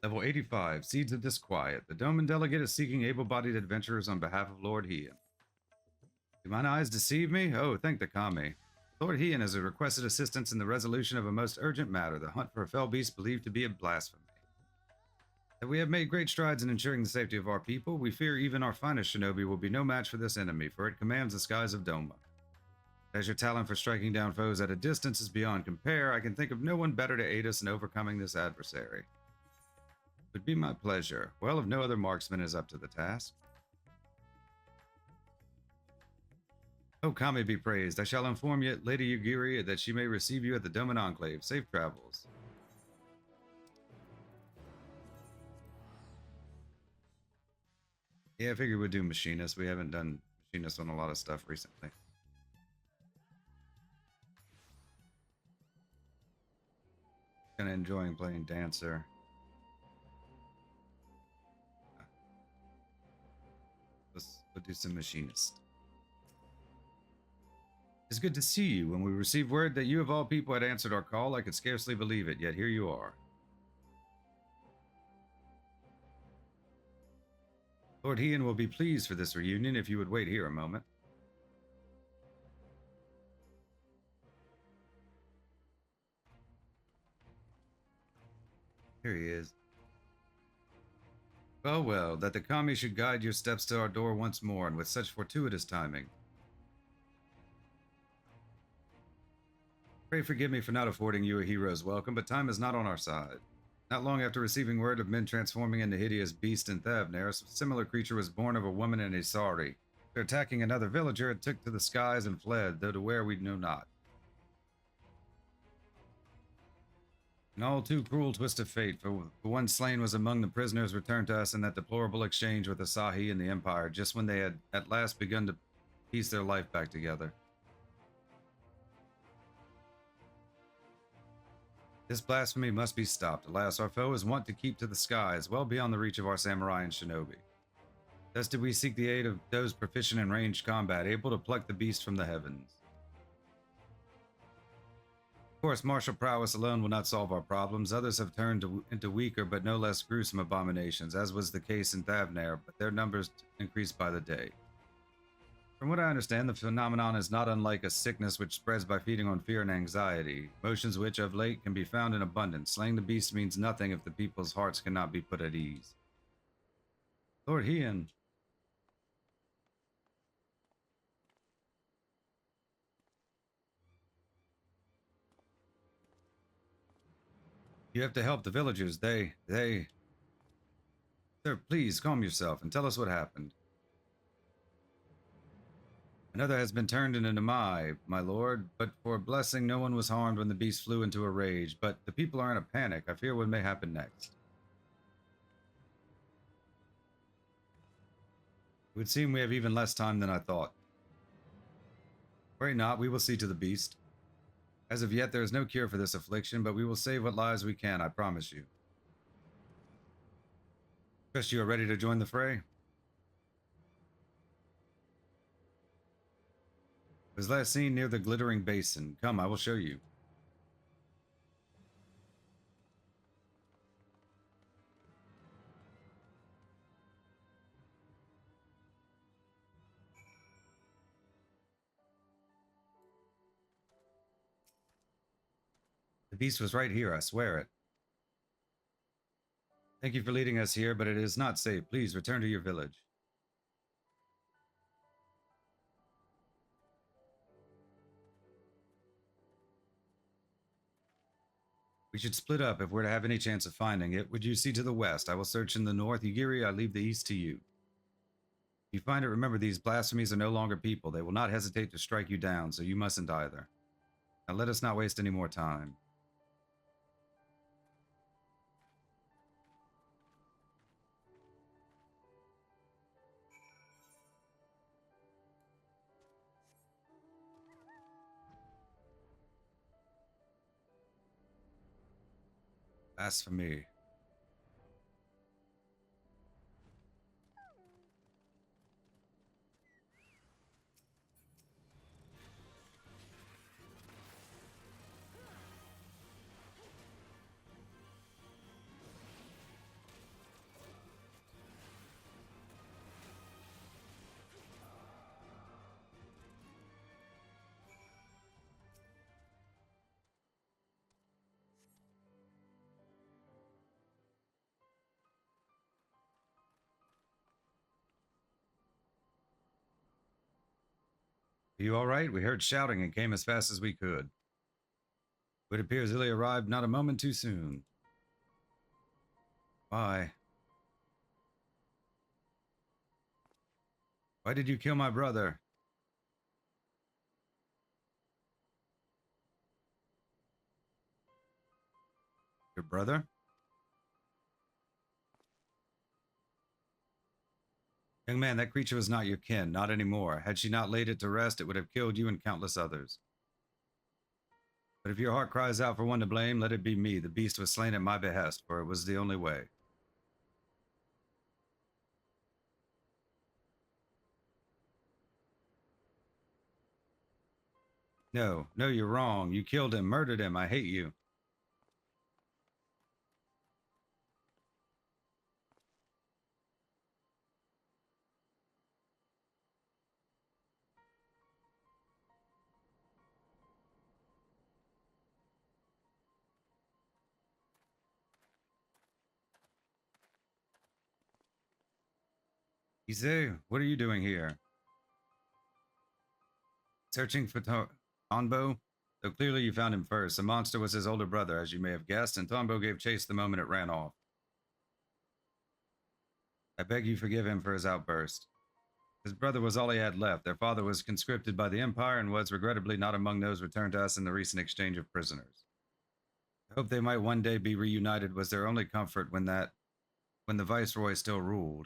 Level 85, Seeds of Disquiet. The Doman Delegate is seeking able-bodied adventurers on behalf of Lord Heian. Do mine eyes deceive me? Oh, thank the Kami. Lord Heian has requested assistance in the resolution of a most urgent matter, the hunt for a fell beast believed to be a blasphemy. That we have made great strides in ensuring the safety of our people, we fear even our finest shinobi will be no match for this enemy, for it commands the skies of Doma. As your talent for striking down foes at a distance is beyond compare, I can think of no one better to aid us in overcoming this adversary. It would be my pleasure. Well, if no other marksman is up to the task. Oh, Kami be praised. I shall inform you, Lady Yugiri, that she may receive you at the Doman Enclave. Safe travels. Yeah, I figured we'd do Machinist. We haven't done Machinist on a lot of stuff recently. Kind of enjoying playing Dancer. Let's do some Machinist. It's good to see you. When we received word that you of all people had answered our call, I could scarcely believe it, yet here you are. Lord Heian will be pleased for this reunion if you would wait here a moment. Here he is. Well, well, that the Kami should guide your steps to our door once more, and with such fortuitous timing. Pray forgive me for not affording you a hero's welcome, but time is not on our side. Not long after receiving word of men transforming into hideous beasts in Thavnair, a similar creature was born of a woman in Isari. After attacking another villager, it took to the skies and fled, though to where we know not. An all too cruel twist of fate, for the one slain was among the prisoners returned to us in that deplorable exchange with Asahi and the Empire, just when they had at last begun to piece their life back together. This blasphemy must be stopped. Alas, our foe is wont to keep to the skies, well beyond the reach of our samurai and shinobi. Thus did we seek the aid of those proficient in ranged combat, able to pluck the beast from the heavens. Of course, martial prowess alone will not solve our problems. Others have turned into weaker but no less gruesome abominations, as was the case in Thavnair, but their numbers increased by the day. From what I understand, the phenomenon is not unlike a sickness which spreads by feeding on fear and anxiety, emotions which of late can be found in abundance. Slaying the beast means nothing if the people's hearts cannot be put at ease. Lord Heian. You have to help the villagers. They... Sir, please, calm yourself and tell us what happened. Another has been turned into my lord, but for a blessing no one was harmed when the beast flew into a rage, but the people are in a panic. I fear what may happen next. It would seem we have even less time than I thought. Worry not, we will see to the beast. As of yet, there is no cure for this affliction, but we will save what lives we can, I promise you. Trust you are ready to join the fray? It was last seen near the glittering basin. Come, I will show you. The beast was right here, I swear it. Thank you for leading us here, but it is not safe. Please return to your village. We should split up if we're to have any chance of finding it. Would you see to the west? I will search in the north. Yugiri, I leave the east to you. If you find it, remember these blasphemies are no longer people. They will not hesitate to strike you down, so you mustn't either. Now let us not waste any more time. Blasphemy. You all right? We heard shouting and came as fast as we could. It appears Illy arrived not a moment too soon. Why? Why did you kill my brother? Your brother? Young man, that creature was not your kin, not anymore. Had she not laid it to rest, it would have killed you and countless others. But if your heart cries out for one to blame, let it be me. The beast was slain at my behest, for it was the only way. No, you're wrong. You killed him, murdered him. I hate you. Ise, what are you doing here? Searching for Tonbo? Though clearly you found him first. The monster was his older brother, as you may have guessed, and Tonbo gave chase the moment it ran off. I beg you forgive him for his outburst. His brother was all he had left. Their father was conscripted by the Empire and was regrettably not among those returned to us in the recent exchange of prisoners. I hope they might one day be reunited was their only comfort when the Viceroy still ruled.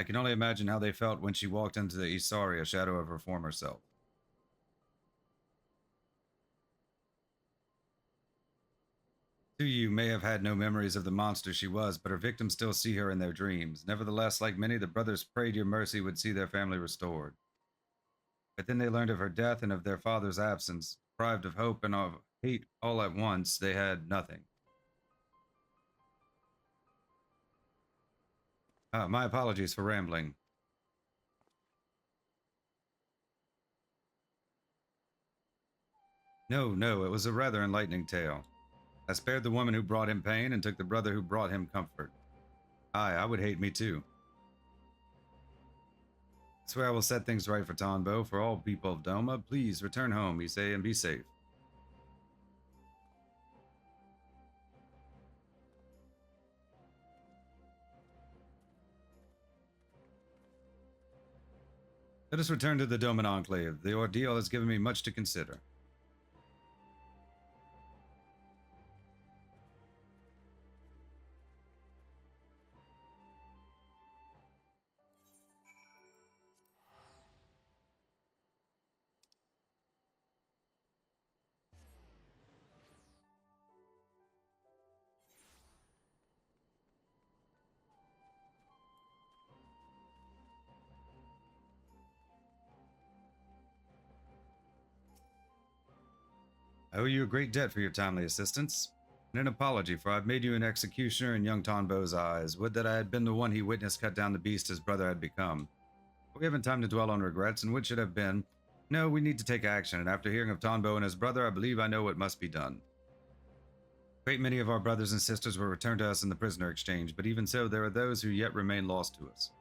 I can only imagine how they felt when she walked into the Isari, a shadow of her former self. You may have had no memories of the monster she was, but her victims still see her in their dreams. Nevertheless, like many, the brothers prayed your mercy would see their family restored. But then they learned of her death and of their father's absence. Deprived of hope and of hate all at once, they had nothing. My apologies for rambling. No, it was a rather enlightening tale. I spared the woman who brought him pain and took the brother who brought him comfort. Aye, I would hate me too. I swear I will set things right for Tonbo, for all people of Doma. Please return home, Ise, and be safe. Let us return to the Doman Enclave. The ordeal has given me much to consider. I owe you a great debt for your timely assistance, and an apology, for I've made you an executioner in young Tonbo's eyes. Would that I had been the one he witnessed cut down the beast his brother had become. But we haven't time to dwell on regrets, and what should have been. No, we need to take action, and after hearing of Tonbo and his brother, I believe I know what must be done. A great many of our brothers and sisters were returned to us in the prisoner exchange, but even so, there are those who yet remain lost to us.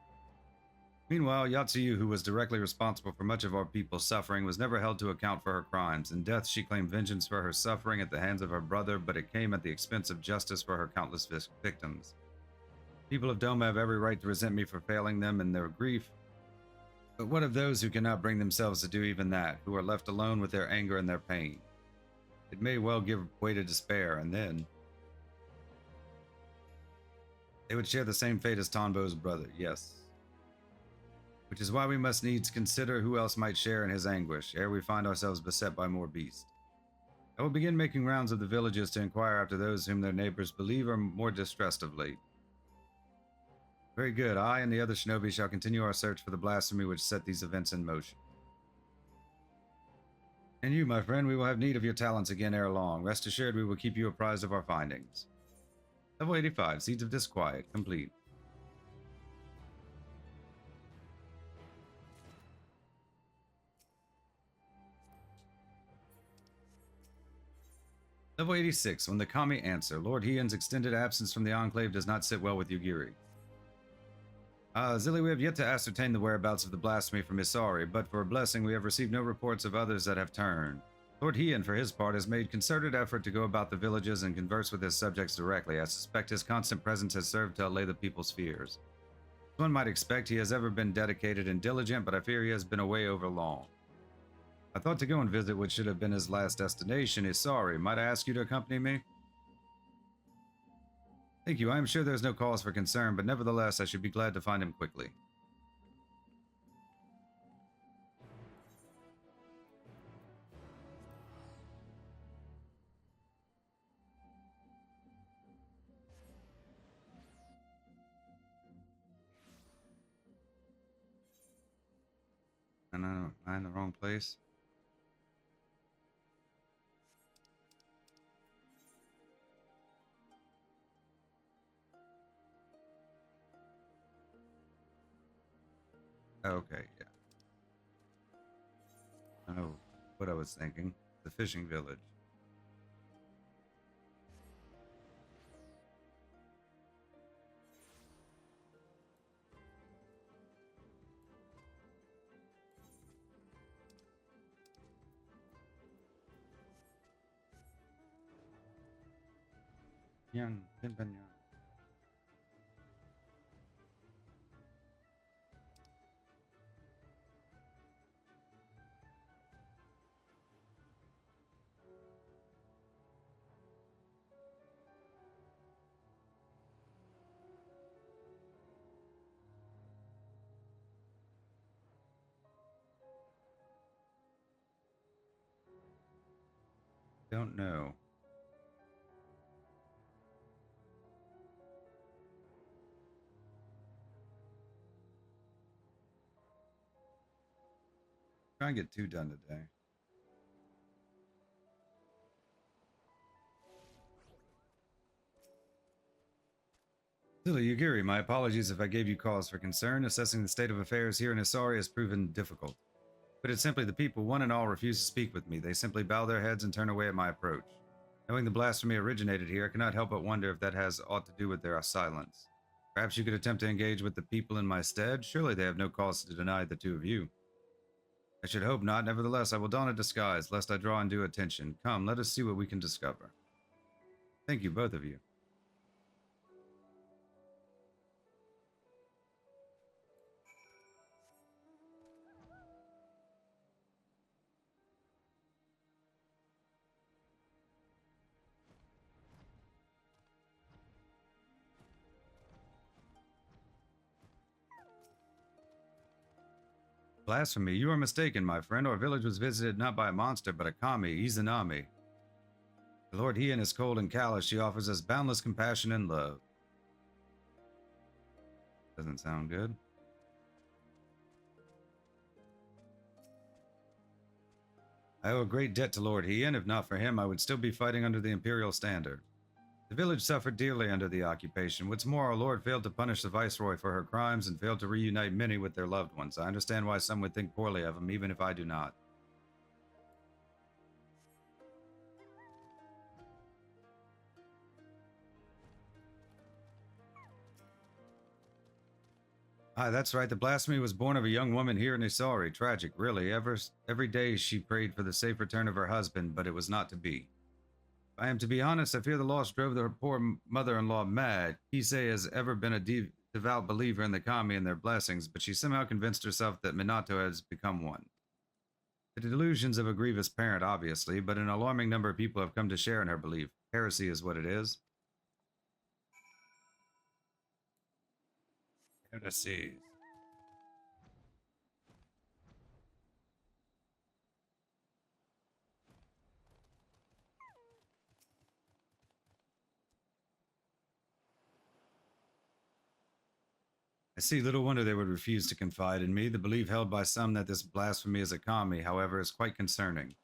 Meanwhile, Yatsuyu, who was directly responsible for much of our people's suffering, was never held to account for her crimes. In death, she claimed vengeance for her suffering at the hands of her brother, but it came at the expense of justice for her countless victims. People of Doma have every right to resent me for failing them in their grief, but what of those who cannot bring themselves to do even that, who are left alone with their anger and their pain? It may well give way to despair, and then they would share the same fate as Tonbo's brother, yes. Which is why we must needs consider who else might share in his anguish, ere we find ourselves beset by more beasts. I will begin making rounds of the villages to inquire after those whom their neighbors believe are more distressed of late. Very good. I and the other shinobi shall continue our search for the blasphemy which set these events in motion. And you, my friend, we will have need of your talents again ere long. Rest assured we will keep you apprised of our findings. Level 85, Seeds of Disquiet, complete. Level 86, when the Kami answer, Lord Heian's extended absence from the Enclave does not sit well with Yugiri. Zilly, we have yet to ascertain the whereabouts of the blasphemy from Isari, but for a blessing we have received no reports of others that have turned. Lord Heian, for his part, has made concerted effort to go about the villages and converse with his subjects directly. I suspect his constant presence has served to allay the people's fears. As one might expect, he has ever been dedicated and diligent, but I fear he has been away over long. I thought to go and visit what should have been his last destination, Isari. Might I ask you to accompany me? Thank you. I am sure there's no cause for concern, but nevertheless, I should be glad to find him quickly. Am I in the wrong place? Okay, yeah. I know what I was thinking. The fishing village. Yan, don't know. Try and get 2 done today. Zilly Yugiri, my apologies if I gave you cause for concern. Assessing the state of affairs here in Isari has proven difficult. But it's simply the people, one and all, refuse to speak with me. They simply bow their heads and turn away at my approach. Knowing the blasphemy originated here, I cannot help but wonder if that has aught to do with their silence. Perhaps you could attempt to engage with the people in my stead? Surely they have no cause to deny the 2 of you. I should hope not. Nevertheless, I will don a disguise, lest I draw undue attention. Come, let us see what we can discover. Thank you, both of you. Blasphemy, you are mistaken, my friend. Our village was visited not by a monster, but a kami, Izanami. The Lord Heian is cold and callous. She offers us boundless compassion and love. Doesn't sound good. I owe a great debt to Lord Heian. If not for him, I would still be fighting under the Imperial standard. The village suffered dearly under the occupation. What's more, our Lord failed to punish the Viceroy for her crimes and failed to reunite many with their loved ones. I understand why some would think poorly of him, even if I do not. Aye, that's right. The blasphemy was born of a young woman here in Isari. Tragic, really. Every day she prayed for the safe return of her husband, but it was not to be. If I am to be honest, I fear the loss drove her poor mother-in-law mad. Kisei has ever been a devout believer in the kami and their blessings, but she somehow convinced herself that Minato has become one. The delusions of a grievous parent, obviously, but an alarming number of people have come to share in her belief. Heresy is what it is. Heresy. I see little wonder they would refuse to confide in me. The belief held by some that this blasphemy is a kami, however, is quite concerning.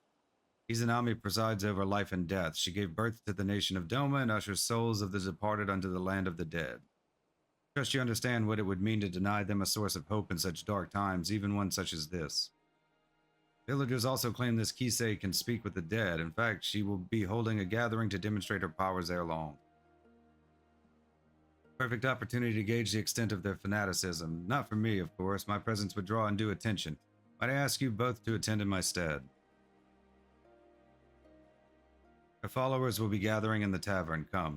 Izanami presides over life and death. She gave birth to the nation of Doma and ushers souls of the departed unto the land of the dead. Trust you understand what it would mean to deny them a source of hope in such dark times, even one such as this. Villagers also claim this Kisei can speak with the dead. In fact, she will be holding a gathering to demonstrate her powers ere long. Perfect opportunity to gauge the extent of their fanaticism. Not for me, of course. My presence would draw undue attention. Might I ask you both to attend in my stead? Our followers will be gathering in the tavern. Come.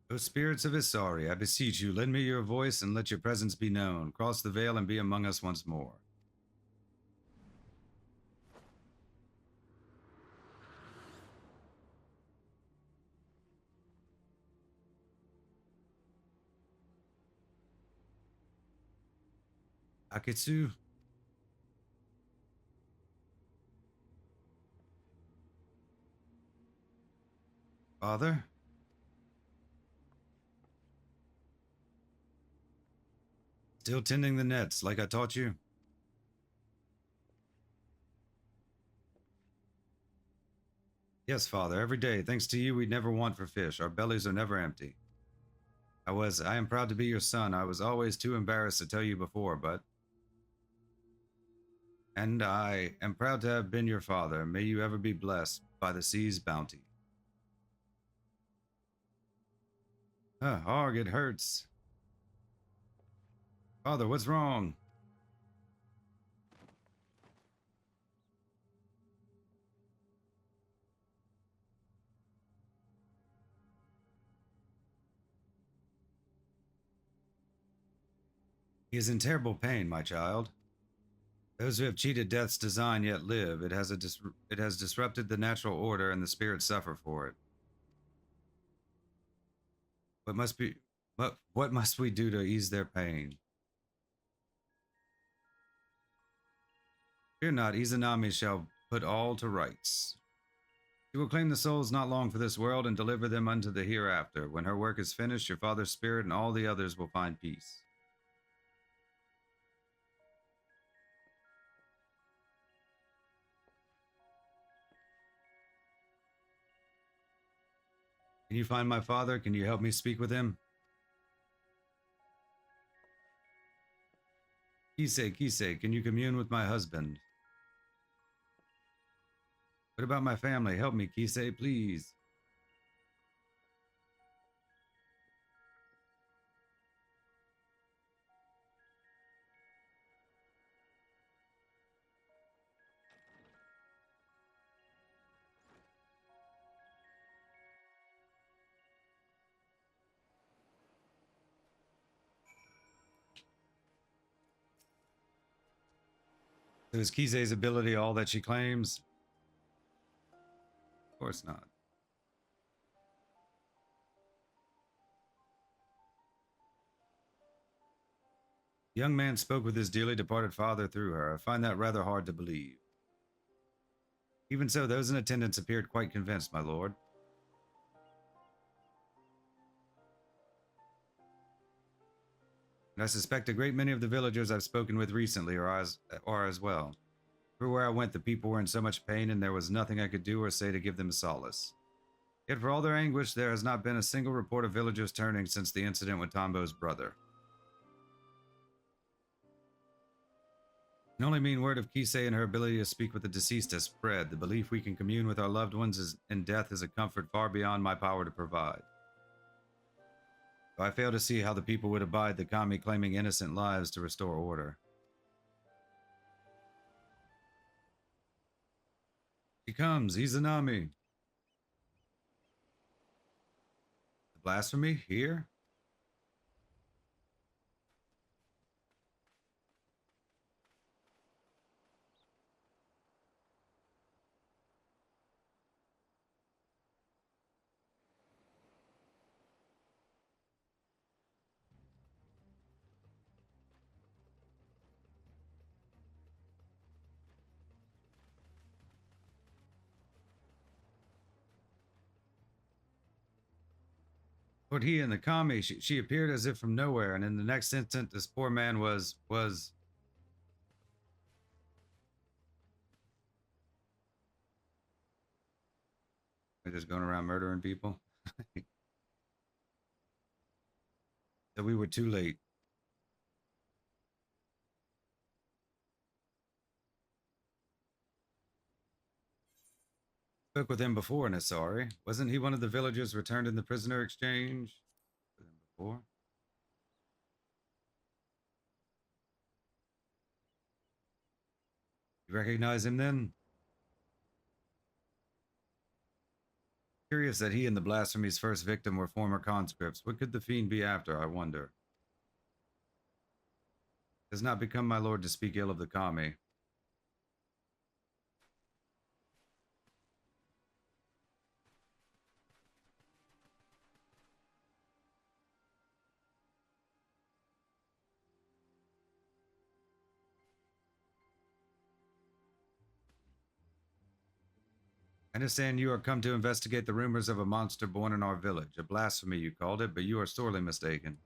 O spirits of Isari, I beseech you, lend me your voice and let your presence be known. Cross the veil and be among us once more. Akitsu? Father? Still tending the nets, like I taught you? Yes, Father, every day. Thanks to you, we never want for fish. Our bellies are never empty. I am proud to be your son. I was always too embarrassed to tell you before, but... And I am proud to have been your father. May you ever be blessed by the sea's bounty. Arg, it hurts. Father, what's wrong? He is in terrible pain, my child. Those who have cheated death's design yet live. It has disrupted the natural order, and the spirits suffer for it. What must we do to ease their pain? Fear not, Izanami shall put all to rights. She will claim the souls not long for this world and deliver them unto the hereafter. When her work is finished, your father's spirit and all the others will find peace. Can you find my father? Can you help me speak with him? Kisei, can you commune with my husband? What about my family? Help me, Kisei, please. So is Kisei's ability all that she claims? Of course not. The young man spoke with his dearly departed father through her. I find that rather hard to believe. Even so, those in attendance appeared quite convinced, my lord. And I suspect a great many of the villagers I've spoken with recently are as well. Everywhere I went, the people were in so much pain, and there was nothing I could do or say to give them solace. Yet for all their anguish, there has not been a single report of villagers turning since the incident with Tombo's brother. Can only mean word of Kisei and her ability to speak with the deceased has spread. The belief we can commune with our loved ones in death is a comfort far beyond my power to provide. I fail to see how the people would abide the kami claiming innocent lives to restore order. He comes, Izanami. Blasphemy? Here? Lord he and the kami, she appeared as if from nowhere, and in the next instant, this poor man was... They're just going around murdering people. So we were too late. Spoke with him before, Nasari. Wasn't he one of the villagers returned in the prisoner exchange? With him before? You recognize him then? Curious that he and the blasphemy's first victim were former conscripts. What could the fiend be after, I wonder? It has not become my lord to speak ill of the kami. I understand you are come to investigate the rumors of a monster born in our village. A blasphemy, you called it, but you are sorely mistaken.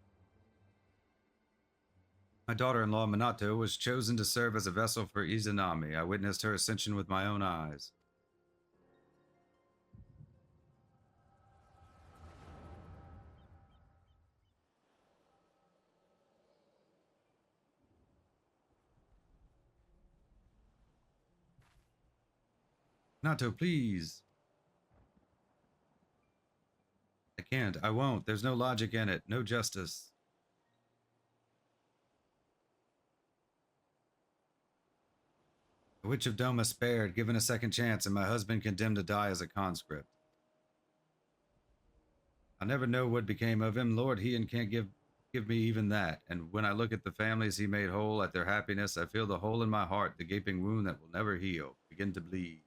My daughter-in-law, Minato, was chosen to serve as a vessel for Izanami. I witnessed her ascension with my own eyes. Minato, please. I can't. I won't. There's no logic in it. No justice. The Witch of Doma spared, given a second chance, and my husband condemned to die as a conscript. I'll never know what became of him. Lord Heian can't give me even that. And when I look at the families he made whole, at their happiness, I feel the hole in my heart, the gaping wound that will never heal, begin to bleed.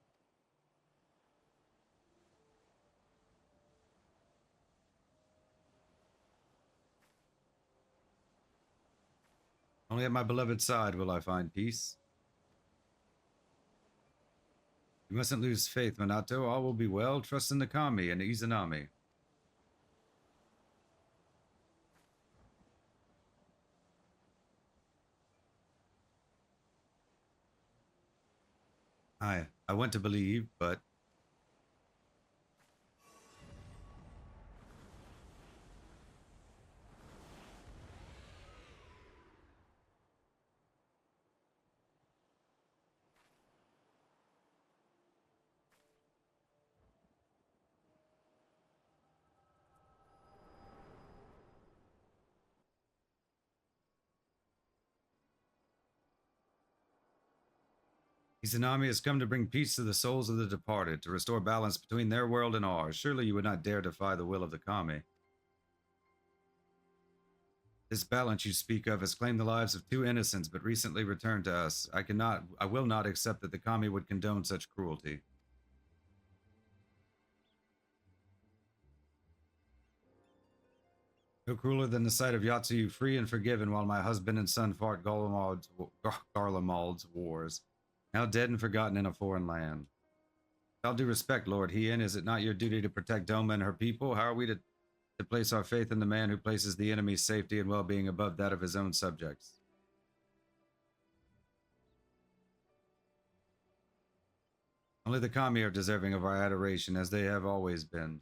Only at my beloved side will I find peace. You mustn't lose faith, Minato. All will be well. Trust in the kami and Izanami. I want to believe, but Izanami has come to bring peace to the souls of the departed, to restore balance between their world and ours. Surely you would not dare defy the will of the kami. This balance you speak of has claimed the lives of two innocents, but recently returned to us. I will not accept that the kami would condone such cruelty. No crueler than the sight of Yatsuyu free and forgiven while my husband and son fought Garlemald's wars, now dead and forgotten in a foreign land. With all due respect, Lord Heian, is it not your duty to protect Doma and her people? How are we to place our faith in the man who places the enemy's safety and well-being above that of his own subjects? Only the kami are deserving of our adoration, as they have always been.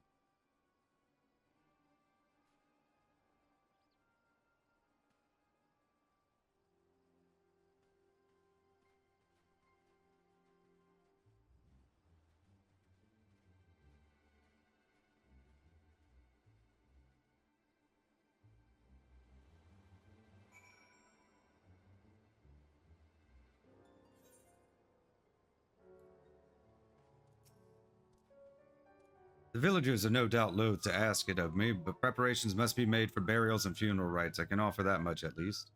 The villagers are no doubt loath to ask it of me, but preparations must be made for burials and funeral rites. I can offer that much, at least.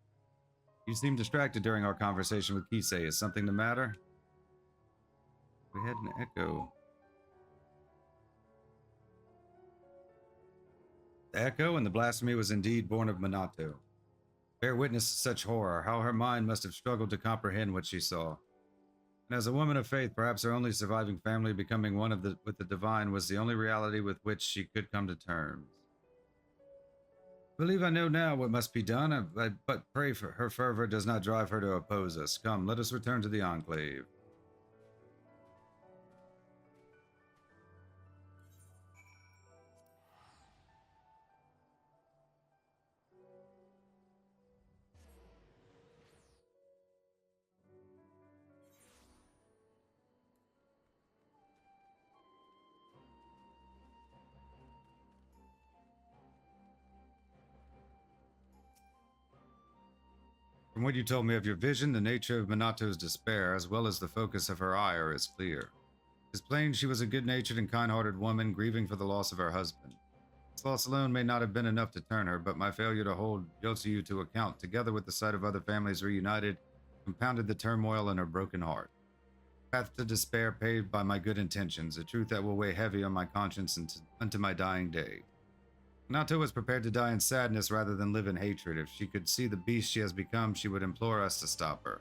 You seemed distracted during our conversation with Kisei. Is something the matter? We had an echo. The echo and the blasphemy was indeed born of Minato. Bear witness to such horror, how her mind must have struggled to comprehend what she saw. And as a woman of faith, perhaps her only surviving family becoming one with the divine was the only reality with which she could come to terms. I believe I know now what must be done, but pray for her fervor does not drive her to oppose us. Come, let us return to the Enclave. From what you told me of your vision, the nature of Minato's despair, as well as the focus of her ire, is clear. It is plain she was a good-natured and kind-hearted woman grieving for the loss of her husband. This loss alone may not have been enough to turn her, but my failure to hold Yotsuyu to account, together with the sight of other families reunited, compounded the turmoil in her broken heart. Path to despair paved by my good intentions, a truth that will weigh heavy on my conscience unto my dying day. Minato was prepared to die in sadness rather than live in hatred. If she could see the beast she has become, she would implore us to stop her.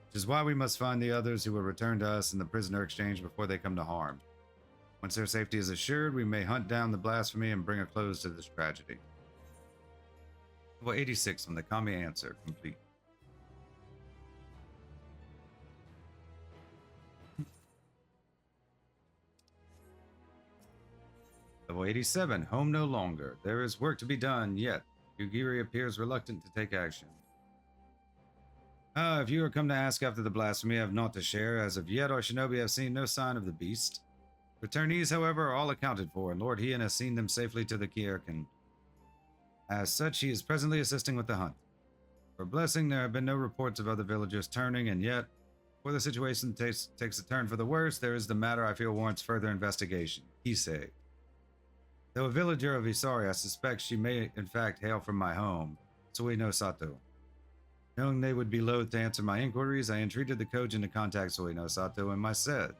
Which is why we must find the others who will return to us in the prisoner exchange before they come to harm. Once their safety is assured, we may hunt down the blasphemy and bring a close to this tragedy. Level 86 on the Kami answer, complete. Level 87, home no longer. There is work to be done, yet Yugiri appears reluctant to take action. If you are come to ask after the blasphemy, I have naught to share. As of yet, our shinobi have seen no sign of the beast. Returnees, however, are all accounted for, and Lord Heian has seen them safely to the Kierkan. As such, he is presently assisting with the hunt. For blessing, there have been no reports of other villagers turning, and yet, before the situation takes a turn for the worse, there is the matter I feel warrants further investigation. Kisei. Though a villager of Isari, I suspect she may in fact hail from my home, Sui no Sato. Knowing they would be loath to answer my inquiries, I entreated the Kojin to contact Sui no Sato in my stead.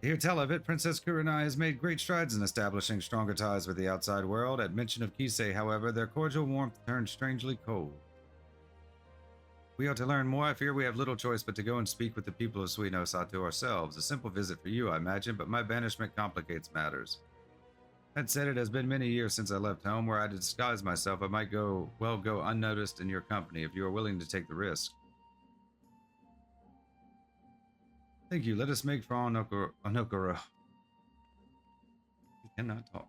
To hear tell of it, Princess Kurenai has made great strides in establishing stronger ties with the outside world. At mention of Kisei, however, their cordial warmth turned strangely cold. We ought to learn more. I fear we have little choice but to go and speak with the people of Sui no Sato ourselves. A simple visit for you, I imagine, but my banishment complicates matters. That said, it has been many years since I left home. Were I to disguise myself, I might go unnoticed in your company if you are willing to take the risk. Thank you. Let us make for Onokoro. He cannot talk.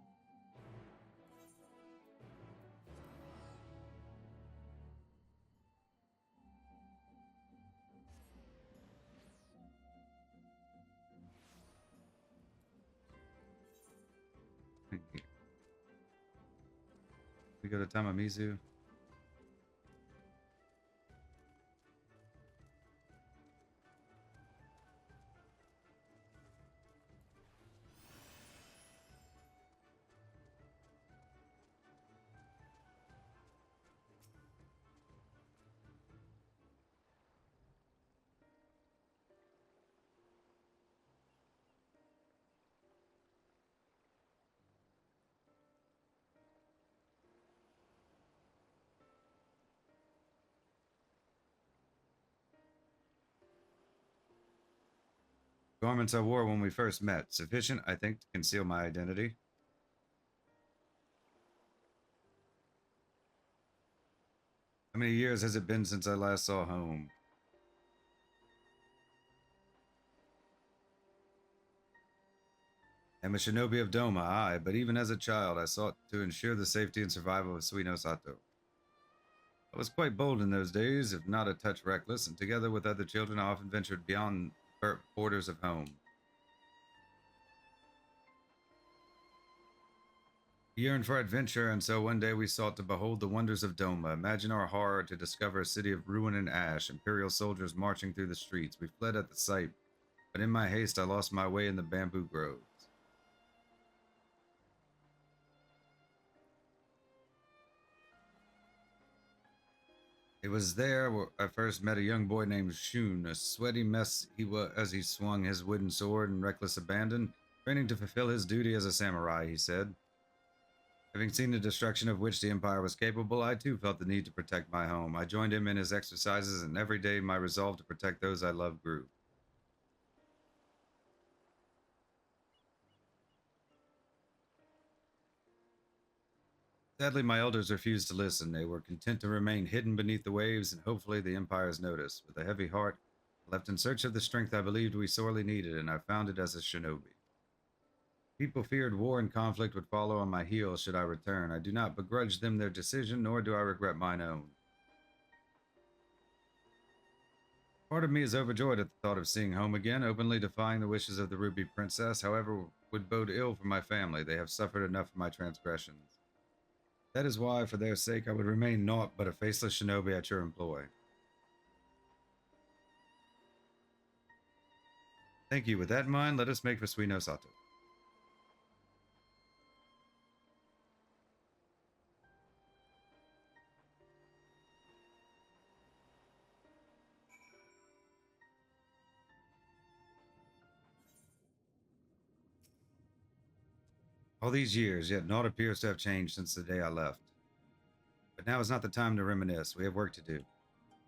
We go to Tamamizu. Garments I wore when we first met. Sufficient, I think, to conceal my identity. How many years has it been since I last saw home? I'm a shinobi of Doma, aye, but even as a child, I sought to ensure the safety and survival of Sui no Sato. I was quite bold in those days, if not a touch reckless, and together with other children, I often ventured beyond borders of home. We yearned for adventure, and so one day we sought to behold the wonders of Doma. Imagine our horror to discover a city of ruin and ash, imperial soldiers marching through the streets. We fled at the sight, but in my haste I lost my way in the bamboo groves. It was there where I first met a young boy named Shun, a sweaty mess he was as he swung his wooden sword in reckless abandon, training to fulfill his duty as a samurai, he said. Having seen the destruction of which the Empire was capable, I too felt the need to protect my home. I joined him in his exercises, and every day my resolve to protect those I loved grew. Sadly, my elders refused to listen. They were content to remain hidden beneath the waves, and hopefully the Empire's notice. With a heavy heart, I left in search of the strength I believed we sorely needed, and I found it as a shinobi. People feared war and conflict would follow on my heels should I return. I do not begrudge them their decision, nor do I regret mine own. Part of me is overjoyed at the thought of seeing home again, openly defying the wishes of the Ruby Princess, however, would bode ill for my family. They have suffered enough for my transgressions. That is why, for their sake, I would remain naught but a faceless shinobi at your employ. Thank you. With that in mind, let us make for Suino Sato. All these years, yet naught appears to have changed since the day I left. But now is not the time to reminisce. We have work to do.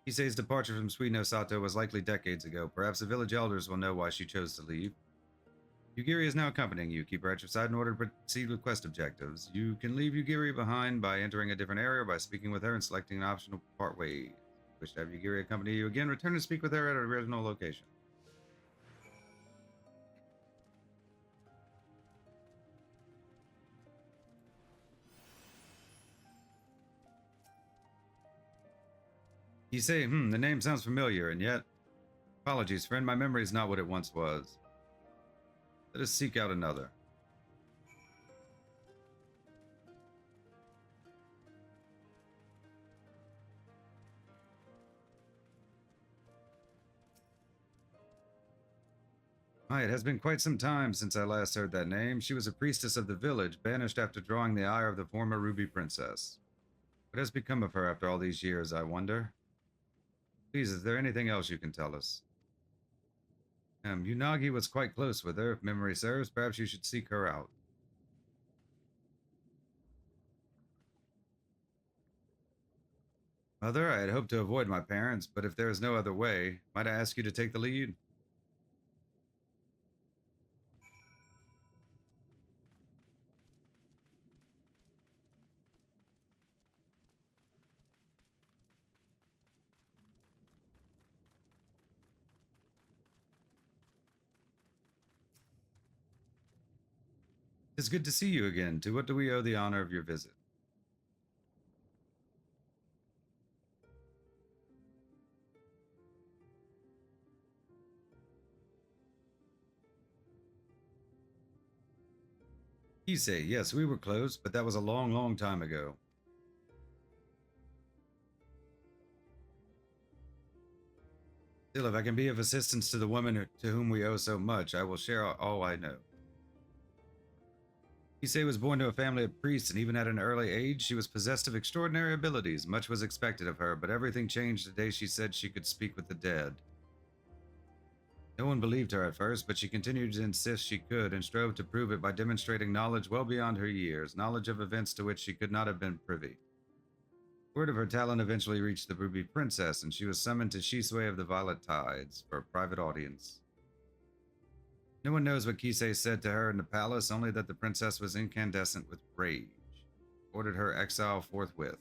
Kisei's departure from Suino Sato was likely decades ago. Perhaps the village elders will know why she chose to leave. Yugiri is now accompanying you. Keep her at your side in order to proceed with quest objectives. You can leave Yugiri behind by entering a different area or by speaking with her and selecting an optional part ways. Wish to have Yugiri accompany you again? Return to speak with her at her original location. You say, the name sounds familiar, and yet... Apologies, friend, my memory is not what it once was. Let us seek out another. It has been quite some time since I last heard that name. She was a priestess of the village, banished after drawing the ire of the former Ruby Princess. What has become of her after all these years, I wonder? Please, is there anything else you can tell us? Unagi was quite close with her, if memory serves. Perhaps you should seek her out. Mother, I had hoped to avoid my parents, but if there is no other way, might I ask you to take the lead? It's good to see you again. To what do we owe the honor of your visit? Kisei, yes, we were close, but that was a long, long time ago. Still, if I can be of assistance to the woman to whom we owe so much, I will share all I know. Kisei was born to a family of priests, and even at an early age, she was possessed of extraordinary abilities. Much was expected of her, but everything changed the day she said she could speak with the dead. No one believed her at first, but she continued to insist she could and strove to prove it by demonstrating knowledge well beyond her years, knowledge of events to which she could not have been privy. Word of her talent eventually reached the Ruby Princess, and she was summoned to Shisui of the Violet Tides for a private audience. No one knows what Kisei said to her in the palace, only that the princess was incandescent with rage. Ordered her exile forthwith.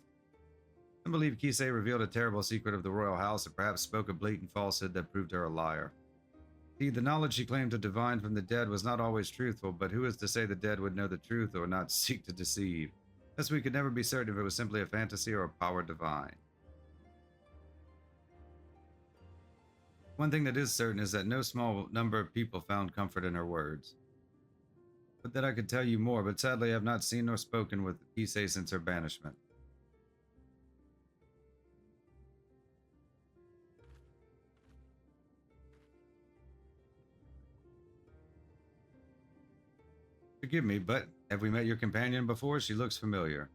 Some believe Kisei revealed a terrible secret of the royal house and perhaps spoke a blatant falsehood that proved her a liar. Indeed, the knowledge she claimed to divine from the dead was not always truthful, but who is to say the dead would know the truth or not seek to deceive? Thus, we could never be certain if it was simply a fantasy or a power divine. One thing that is certain is that no small number of people found comfort in her words. But that I could tell you more, but sadly I have not seen nor spoken with Kisei since her banishment. Forgive me, but have we met your companion before? She looks familiar.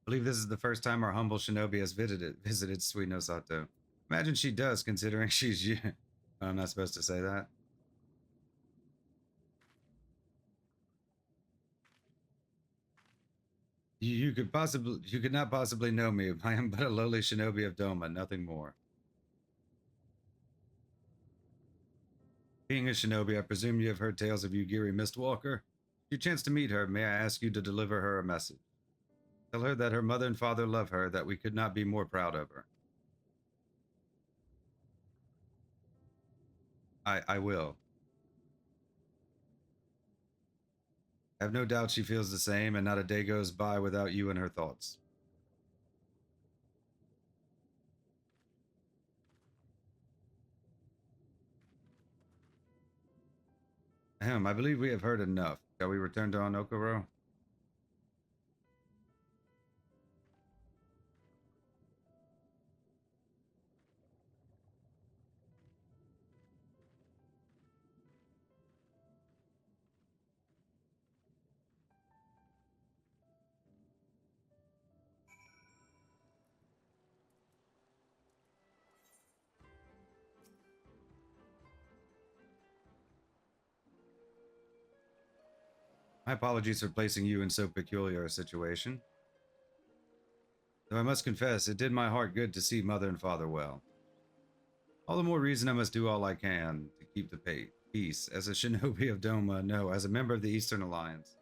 I believe this is the first time our humble shinobi has visited Suino Sato. Imagine she does, considering she's you. I'm not supposed to say that. You could not possibly know me. I am but a lowly shinobi of Doma, nothing more. Being a shinobi, I presume you have heard tales of Yugiri Mistwalker. If you chance to meet her, may I ask you to deliver her a message? Tell her that her mother and father love her, that we could not be more proud of her. I will. I have no doubt she feels the same, and not a day goes by without you in her thoughts. I believe we have heard enough. Shall we return to Onokoro? My apologies for placing you in so peculiar a situation. Though I must confess, it did my heart good to see mother and father well. All the more reason I must do all I can to keep the peace, as a shinobi of Doma, no, as a member of the Eastern Alliance.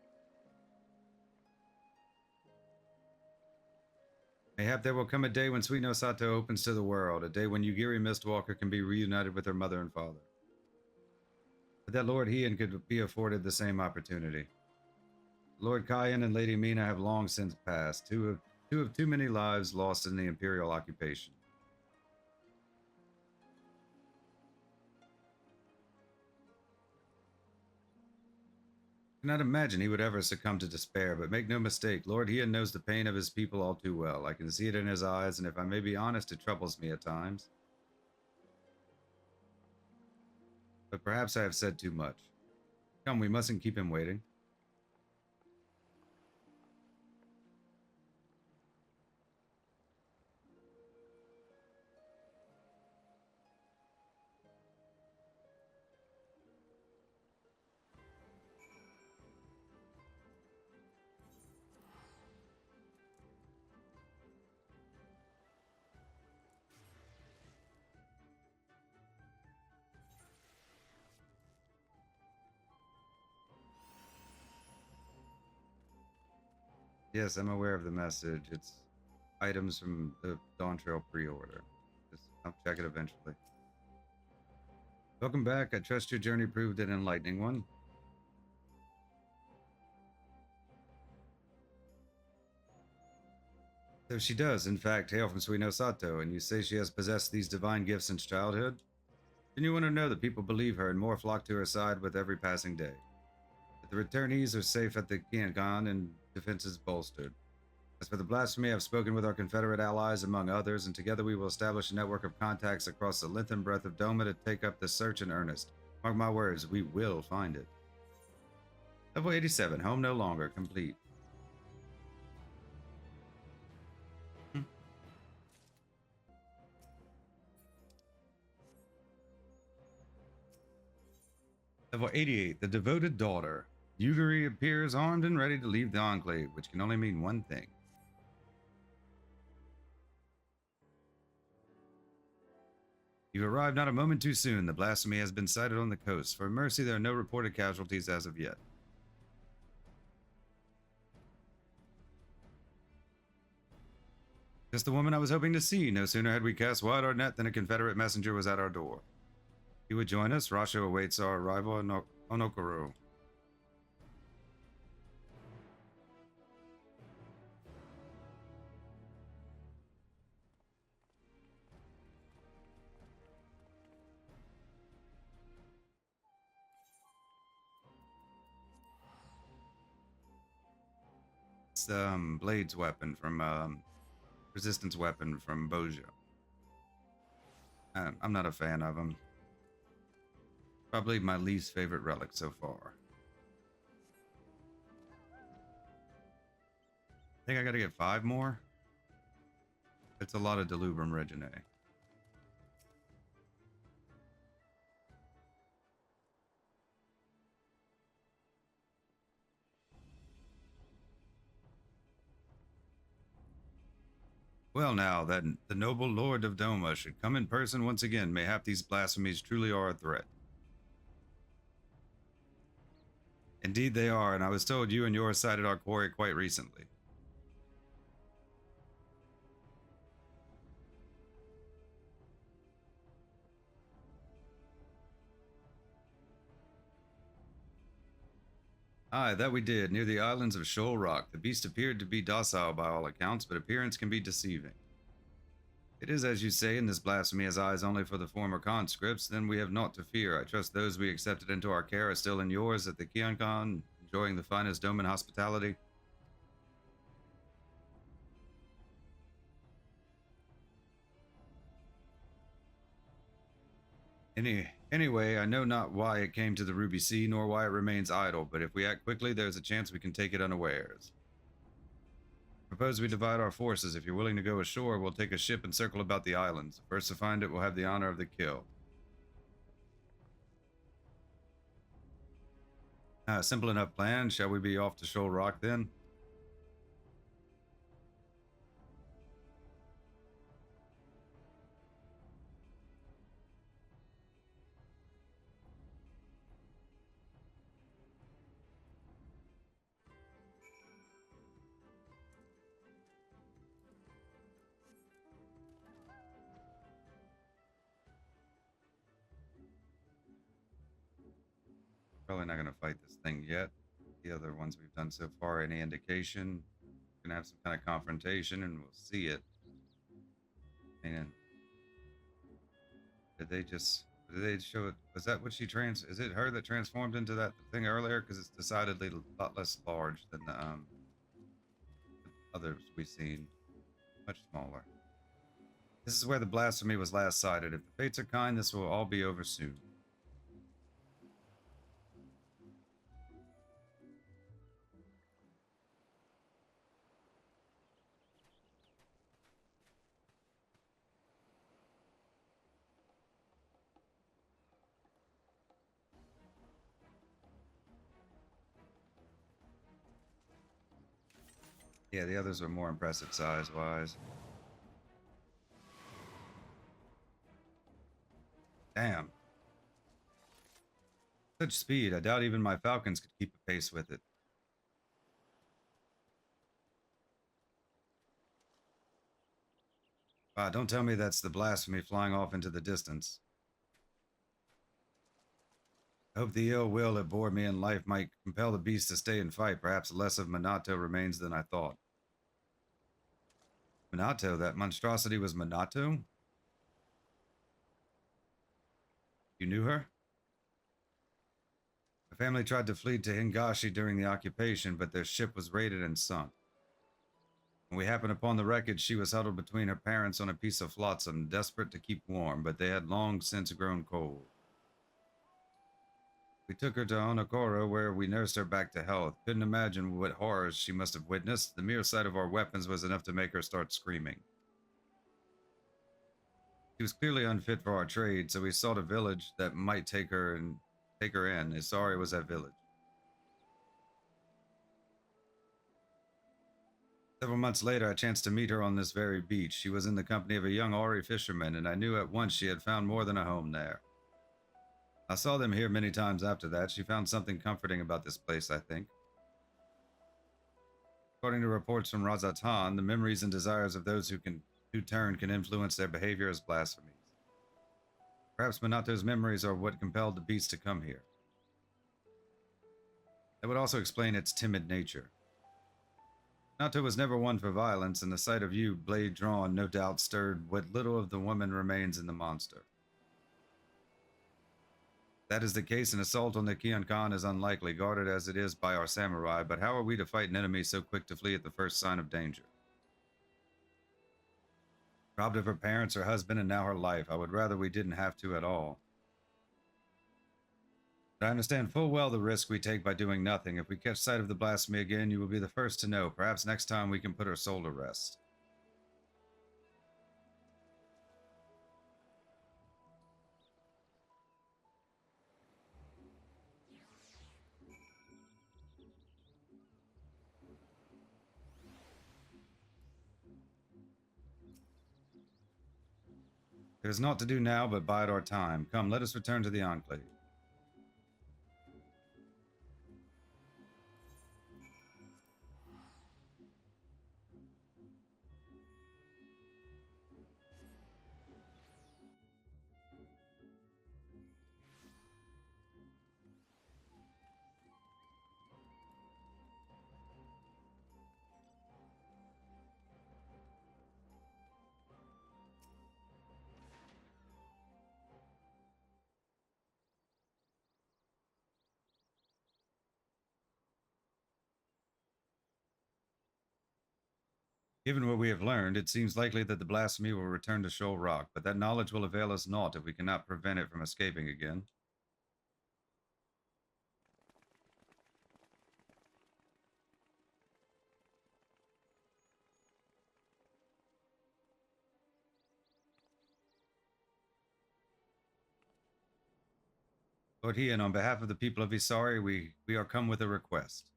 Mayhap there will come a day when Sweet no Sato opens to the world, a day when Yugiri Mistwalker can be reunited with her mother and father. But that Lord Heian could be afforded the same opportunity. Lord Kyan and Lady Mina have long since passed, two of too many lives lost in the Imperial occupation. I cannot imagine he would ever succumb to despair, but make no mistake, Lord Heian knows the pain of his people all too well. I can see it in his eyes, and if I may be honest, it troubles me at times. But perhaps I have said too much. Come, we mustn't keep him waiting. Yes, I'm aware of the message. It's items from the Dawn Trail pre-order. I'll check it eventually. Welcome back. I trust your journey proved an enlightening one. So she does, in fact, hail from Suino Sato, and you say she has possessed these divine gifts since childhood? Then you want to know that people believe her and more flock to her side with every passing day. That the returnees are safe at the Kiangan and defenses bolstered. As for the blasphemy, I've spoken with our Confederate allies, among others, and together we will establish a network of contacts across the length and breadth of Doma to take up the search in earnest. Mark my words, we will find it. Level 87, home no longer, complete. Level 88, the devoted daughter. Yugiri appears armed and ready to leave the Enclave, which can only mean one thing. You've arrived not a moment too soon. The blasphemy has been sighted on the coast. For mercy, there are no reported casualties as of yet. Just the woman I was hoping to see. No sooner had we cast wide our net than a Confederate messenger was at our door. You would join us. Rasho awaits our arrival in Onokoro. It's Blade's weapon from Resistance weapon from Boja. I'm not a fan of him. Probably my least favorite relic so far. I think I gotta get 5 more. It's a lot of Delubrum Reginae. Well now, that the noble Lord of Doma should come in person once again, mayhap these blasphemies truly are a threat. Indeed they are, and I was told you and yours sighted our quarry quite recently. Aye, that we did, near the islands of Shoal Rock. The beast appeared to be docile by all accounts, but appearance can be deceiving. It is as you say, and this blasphemy has eyes only for the former conscripts, then we have naught to fear. I trust those we accepted into our care are still in yours at the Kiankan, enjoying the finest Doman hospitality. Anyway, I know not why it came to the Ruby Sea, nor why it remains idle, but if we act quickly, there's a chance we can take it unawares. Propose we divide our forces. If you're willing to go ashore, we'll take a ship and circle about the islands. The first to find it will have the honor of the kill. Simple enough plan. Shall we be off to Shoal Rock then? Probably not going to fight this thing yet. The other ones we've done so far, any indication? Gonna have some kind of confrontation and we'll see it. Man, did they show it? Was that what is it her that transformed into that thing earlier? Because it's decidedly a lot less large than the others we've seen. Much smaller. This is where the blasphemy was last sighted. If the fates are kind, this will all be over soon. Yeah, the others were more impressive size-wise. Damn. Such speed, I doubt even my falcons could keep a pace with it. Don't tell me that's the blasphemy flying off into the distance. I hope the ill will that bore me in life might compel the beast to stay and fight. Perhaps less of Minato remains than I thought. Minato? That monstrosity was Minato? You knew her? The family tried to flee to Hingashi during the occupation, but their ship was raided and sunk. When we happened upon the wreckage, she was huddled between her parents on a piece of flotsam, desperate to keep warm, but they had long since grown cold. We took her to Onokoro, where we nursed her back to health. Couldn't imagine what horrors she must have witnessed. The mere sight of our weapons was enough to make her start screaming. She was clearly unfit for our trade, so we sought a village that might take her in. Isari was that village. Several months later, I chanced to meet her on this very beach. She was in the company of a young Ori fisherman, and I knew at once she had found more than a home there. I saw them here many times after that. She found something comforting about this place, I think. According to reports from Razatan, the memories and desires of those who turn can influence their behavior as blasphemies. Perhaps Minato's memories are what compelled the beast to come here. That would also explain its timid nature. Minato was never one for violence, and the sight of you, blade drawn, no doubt stirred what little of the woman remains in the monster. That is the case, an assault on the Kionkan is unlikely, guarded as it is by our samurai, but how are we to fight an enemy so quick to flee at the first sign of danger? Robbed of her parents, her husband, and now her life. I would rather we didn't have to at all. But I understand full well the risk we take by doing nothing. If we catch sight of the blasphemy again, you will be the first to know. Perhaps next time we can put her soul to rest. There is naught to do now but bide our time. Come, let us return to the Enclave. Given what we have learned, it seems likely that the blasphemy will return to Shoal Rock, but that knowledge will avail us naught if we cannot prevent it from escaping again. Lord Hean, on behalf of the people of Isari, we are come with a request.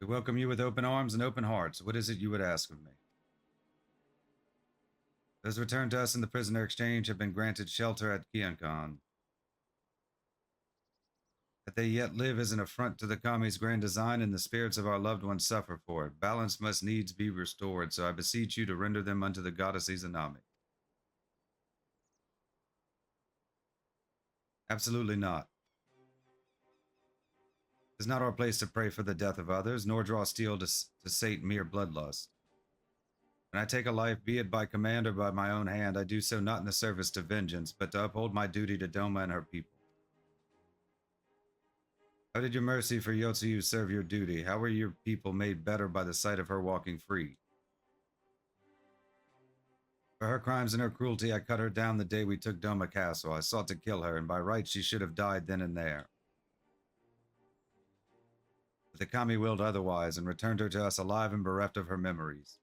We welcome you with open arms and open hearts. What is it you would ask of me? Those returned to us in the prisoner exchange have been granted shelter at Kiankon. That they yet live is an affront to the Kami's grand design, and the spirits of our loved ones suffer for it. Balance must needs be restored, so I beseech you to render them unto the goddess Izanami. Absolutely not. It is not our place to pray for the death of others, nor draw steel to sate mere bloodlust. When I take a life, be it by command or by my own hand, I do so not in the service to vengeance, but to uphold my duty to Doma and her people. How did your mercy for Yotsuyu serve your duty? How were your people made better by the sight of her walking free? For her crimes and her cruelty, I cut her down the day we took Doma Castle. I sought to kill her, and by right she should have died then and there. But the Kami willed otherwise, and returned her to us alive and bereft of her memories.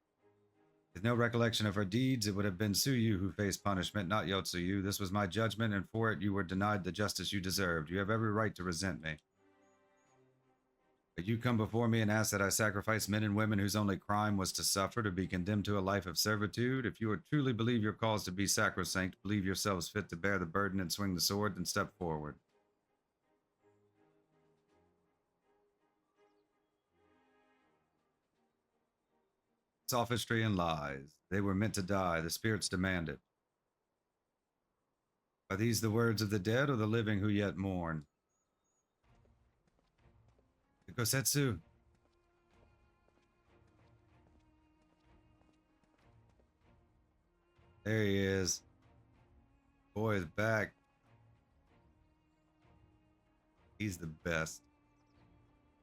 With no recollection of her deeds, it would have been Tsuyu who faced punishment, not Yotsuyu. This was my judgment, and for it you were denied the justice you deserved. You have every right to resent me. But you come before me and ask that I sacrifice men and women whose only crime was to suffer, to be condemned to a life of servitude. If you truly believe your cause to be sacrosanct, believe yourselves fit to bear the burden and swing the sword, then step forward. Sophistry and lies. They were meant to die. The spirits demand it. Are these the words of the dead or the living who yet mourn? Kosetsu. There he is. Boy is back. He's the best.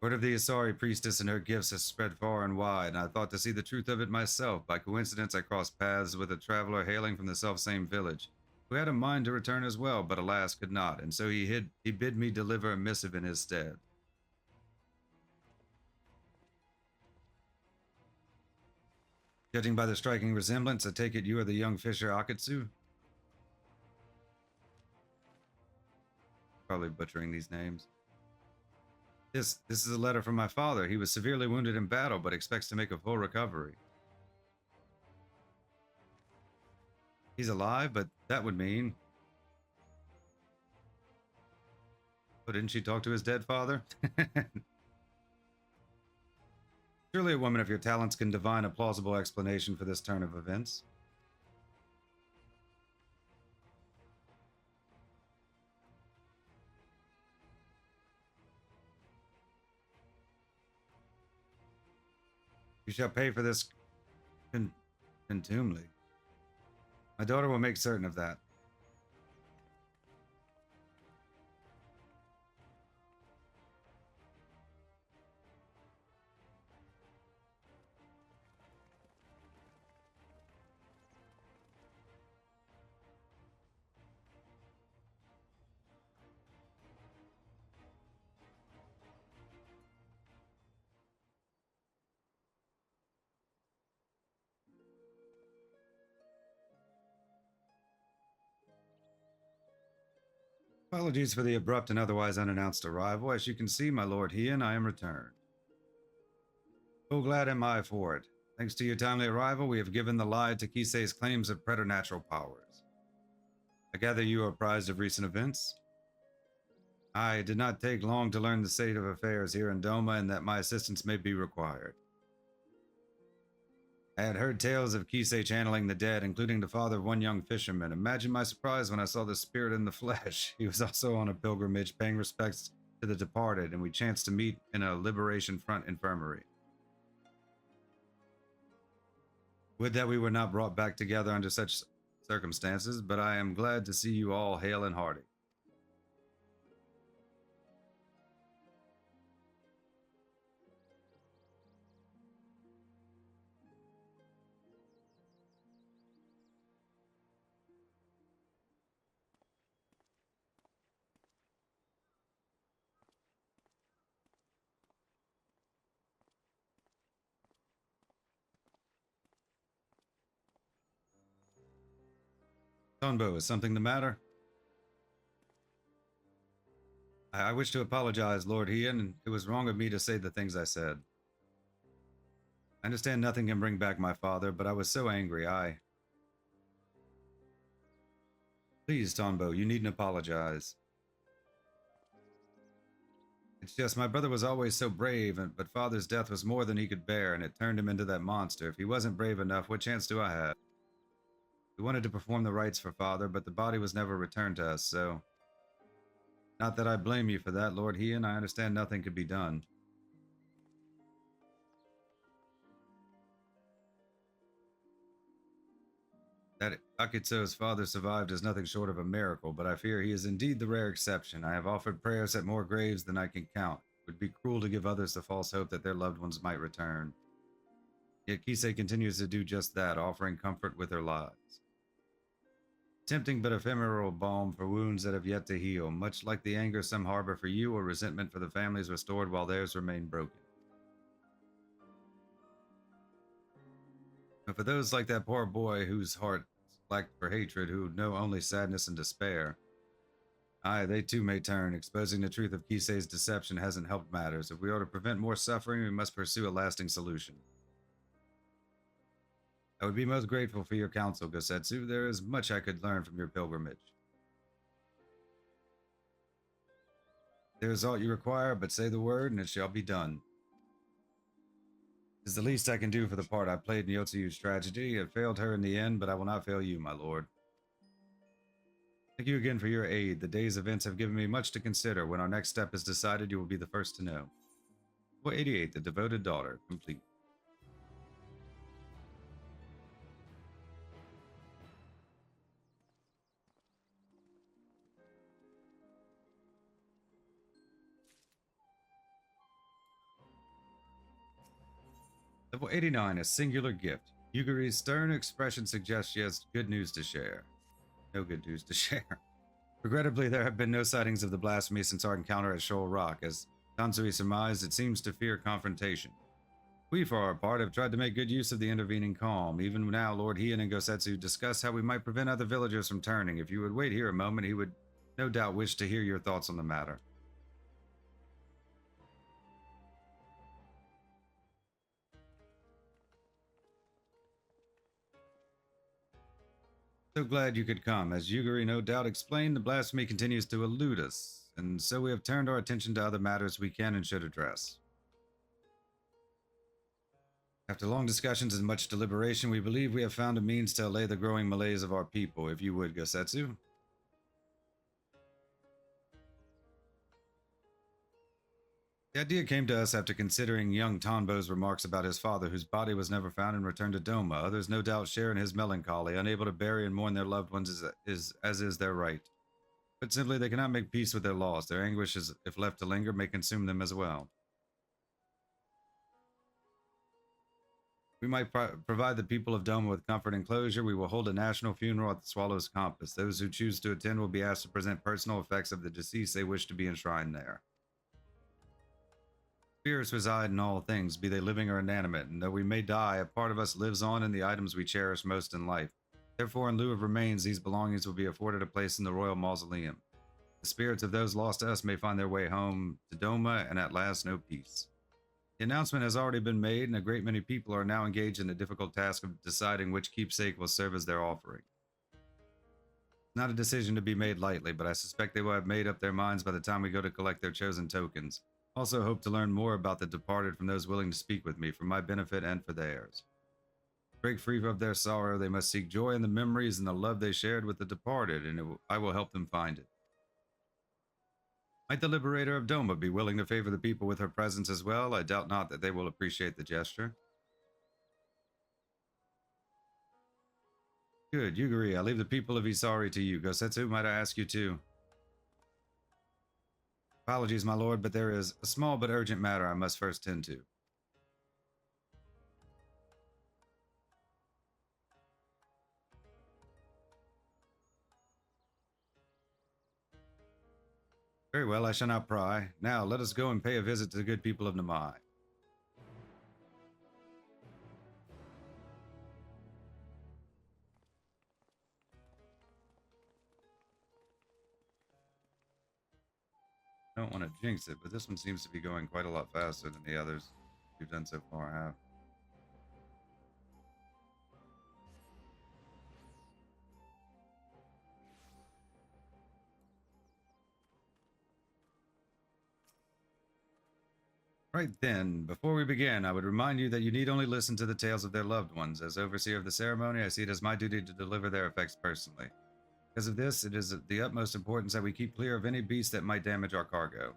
Word of the Asari priestess and her gifts has spread far and wide, and I thought to see the truth of it myself. By coincidence, I crossed paths with a traveler hailing from the self-same village, who had a mind to return as well, but alas could not, and so he bid me deliver a missive in his stead. Judging by the striking resemblance, I take it you are the young fisher Akatsu? Probably butchering these names. This is a letter from my father. He was severely wounded in battle, but expects to make a full recovery. He's alive, but that would mean... Oh, didn't she talk to his dead father? Surely a woman of your talents can divine a plausible explanation for this turn of events. You shall pay for this contumely. My daughter will make certain of that. Apologies for the abrupt and otherwise unannounced arrival. As you can see, my lord Heian, I am returned. So glad am I for it. Thanks to your timely arrival, we have given the lie to Kisei's claims of preternatural powers. I gather you are apprised of recent events? I did not take long to learn the state of affairs here in Doma and that my assistance may be required. I had heard tales of Kisei channeling the dead, including the father of one young fisherman. Imagine my surprise when I saw the spirit in the flesh. He was also on a pilgrimage, paying respects to the departed, and we chanced to meet in a Liberation Front infirmary. Would that we were not brought back together under such circumstances, but I am glad to see you all hale and hearty. Tonbo, is something the matter? I wish to apologize, Lord Ian. It was wrong of me to say the things I said. I understand nothing can bring back my father, but I was so angry. Please, Tombo, you needn't apologize. It's just my brother was always so brave, but father's death was more than he could bear, and it turned him into that monster. If he wasn't brave enough, what chance do I have? We wanted to perform the rites for father, but the body was never returned to us, so... Not that I blame you for that, Lord Ian. I understand nothing could be done. That Akitsu's father survived is nothing short of a miracle, but I fear he is indeed the rare exception. I have offered prayers at more graves than I can count. It would be cruel to give others the false hope that their loved ones might return. Yet Kisei continues to do just that, offering comfort with her lives. Tempting but ephemeral balm for wounds that have yet to heal, much like the anger some harbor for you or resentment for the families restored while theirs remain broken. But for those like that poor boy whose heart lacked for hatred, who know only sadness and despair, aye, they too may turn. Exposing the truth of Kisei's deception hasn't helped matters. If we are to prevent more suffering, we must pursue a lasting solution. I would be most grateful for your counsel, Gosetsu. There is much I could learn from your pilgrimage. There is aught you require, but say the word, and it shall be done. It is the least I can do for the part I played in Yotsuyu's tragedy. It failed her in the end, but I will not fail you, my lord. Thank you again for your aid. The day's events have given me much to consider. When our next step is decided, you will be the first to know. Level 88, the devoted daughter, complete. Level 89, a singular gift. Yuguri's stern expression suggests she has good news to share. No good news to share. Regrettably, there have been no sightings of the blasphemy since our encounter at Shoal Rock. As Tansui surmised, it seems to fear confrontation. We, for our part, have tried to make good use of the intervening calm. Even now, Lord Heian and Gosetsu discuss how we might prevent other villagers from turning. If you would wait here a moment, he would no doubt wish to hear your thoughts on the matter. So glad you could come. As Yuguri no doubt explained, the blasphemy continues to elude us, and so we have turned our attention to other matters we can and should address. After long discussions and much deliberation, we believe we have found a means to allay the growing malaise of our people, if you would, Gosetsu. The idea came to us after considering young Tonbo's remarks about his father, whose body was never found and returned to Doma. Others no doubt share in his melancholy, unable to bury and mourn their loved ones as is their right. But simply, they cannot make peace with their loss. Their anguish, if left to linger, may consume them as well. We might provide the people of Doma with comfort and closure. We will hold a national funeral at the Swallow's Compass. Those who choose to attend will be asked to present personal effects of the deceased they wish to be enshrined there. Spirits reside in all things, be they living or inanimate, and though we may die, a part of us lives on in the items we cherish most in life. Therefore, in lieu of remains, these belongings will be afforded a place in the royal mausoleum. The spirits of those lost to us may find their way home to Doma, and at last know peace. The announcement has already been made, and a great many people are now engaged in the difficult task of deciding which keepsake will serve as their offering. It's not a decision to be made lightly, but I suspect they will have made up their minds by the time we go to collect their chosen tokens. Also hope to learn more about the departed from those willing to speak with me, for my benefit and for theirs. To break free of their sorrow, they must seek joy in the memories and the love they shared with the departed, and I will help them find it. Might the liberator of Doma be willing to favor the people with her presence as well? I doubt not that they will appreciate the gesture. Good, Yuguri, I leave the people of Isari to you. Gosetsu, might I ask you to... Apologies, my lord, but there is a small but urgent matter I must first tend to. Very well, I shall not pry. Now, let us go and pay a visit to the good people of Namai. I don't want to jinx it, but this one seems to be going quite a lot faster than the others we've done so far have. Right then, before we begin, I would remind you that you need only listen to the tales of their loved ones. As overseer of the ceremony, I see it as my duty to deliver their effects personally. Because of this, it is of the utmost importance that we keep clear of any beast that might damage our cargo.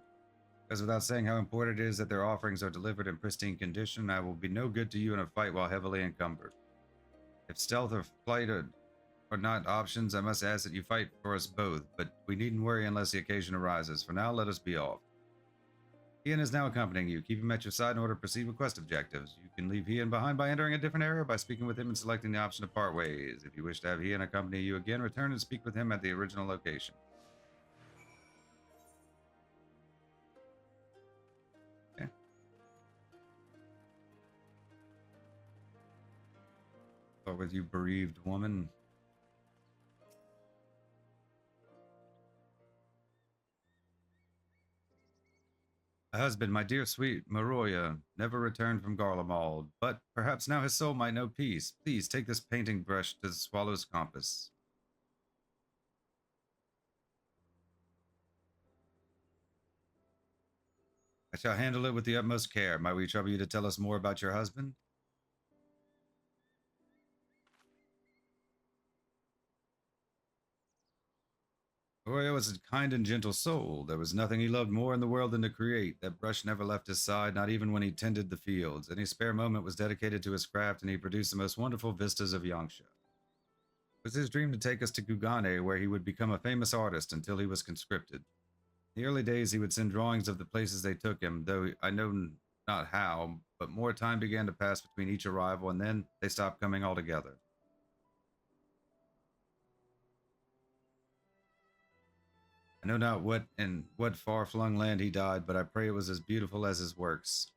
Because without saying how important it is that their offerings are delivered in pristine condition, I will be no good to you in a fight while heavily encumbered. If stealth or flight are not options, I must ask that you fight for us both, but we needn't worry unless the occasion arises. For now, let us be off. Ian is now accompanying you. Keep him at your side in order to proceed with quest objectives. You can leave Ian behind by entering a different area, by speaking with him and selecting the option to part ways. If you wish to have Ian accompany you again, return and speak with him at the original location. Okay. Start with you, bereaved woman. My husband, my dear sweet Maroya, never returned from Garlemald, but perhaps now his soul might know peace. Please take this painting brush to the Swallow's compass. I shall handle it with the utmost care. Might we trouble you to tell us more about your husband? Maroya was a kind and gentle soul. There was nothing he loved more in the world than to create. That brush never left his side, not even when he tended the fields. Any spare moment was dedicated to his craft, and he produced the most wonderful vistas of Yangsha. It was his dream to take us to Gugane, where he would become a famous artist until he was conscripted. In the early days, he would send drawings of the places they took him, though I know not how, but more time began to pass between each arrival, and then they stopped coming altogether. I know not what in what far-flung land he died, but I pray it was as beautiful as his works.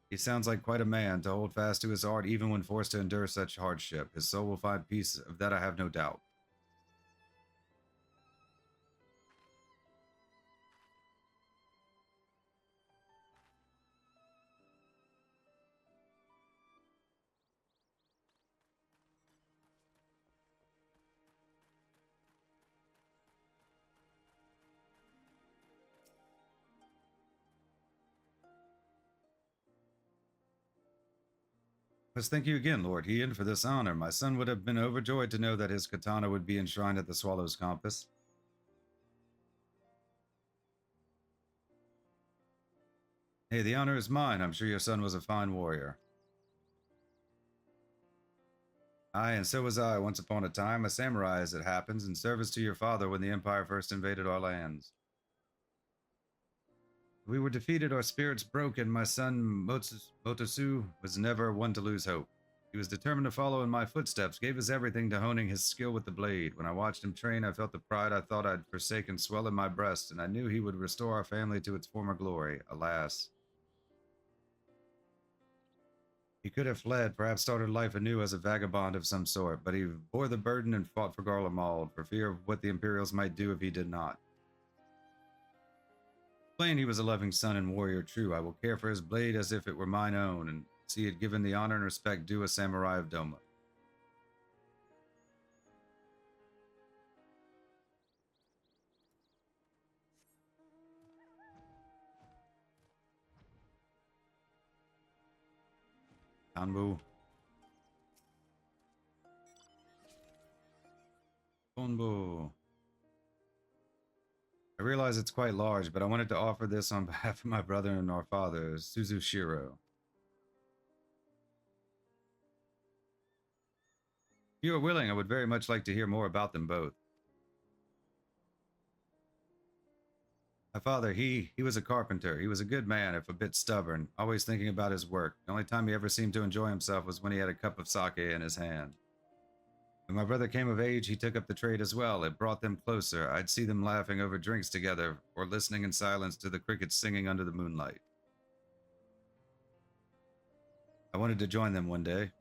He sounds like quite a man to hold fast to his art even when forced to endure such hardship. His soul will find peace, of that I have no doubt. Let's thank you again, Lord Ian, for this honor. My son would have been overjoyed to know that his katana would be enshrined at the Swallow's compass. Hey, the honor is mine. I'm sure your son was a fine warrior. Aye, and so was I, once upon a time, a samurai as it happens, in service to your father when the Empire first invaded our lands. We were defeated, our spirits broken. My son Motosu was never one to lose hope. He was determined to follow in my footsteps, gave his everything to honing his skill with the blade. When I watched him train, I felt the pride I thought I'd forsaken swell in my breast, and I knew he would restore our family to its former glory. Alas. He could have fled, perhaps started life anew as a vagabond of some sort, but he bore the burden and fought for Garlemald, for fear of what the Imperials might do if he did not. Plain he was a loving son and warrior true. I will care for his blade as if it were mine own, and see it given the honor and respect due a samurai of Doma. Kanbu. Konbu. I realize it's quite large, but I wanted to offer this on behalf of my brother and our father, Suzushiro. If you are willing, I would very much like to hear more about them both. My father, he was a carpenter. He was a good man, if a bit stubborn, always thinking about his work. The only time he ever seemed to enjoy himself was when he had a cup of sake in his hand. When my brother came of age, he took up the trade as well. It brought them closer. I'd see them laughing over drinks together, or listening in silence to the crickets singing under the moonlight. I wanted to join them one day.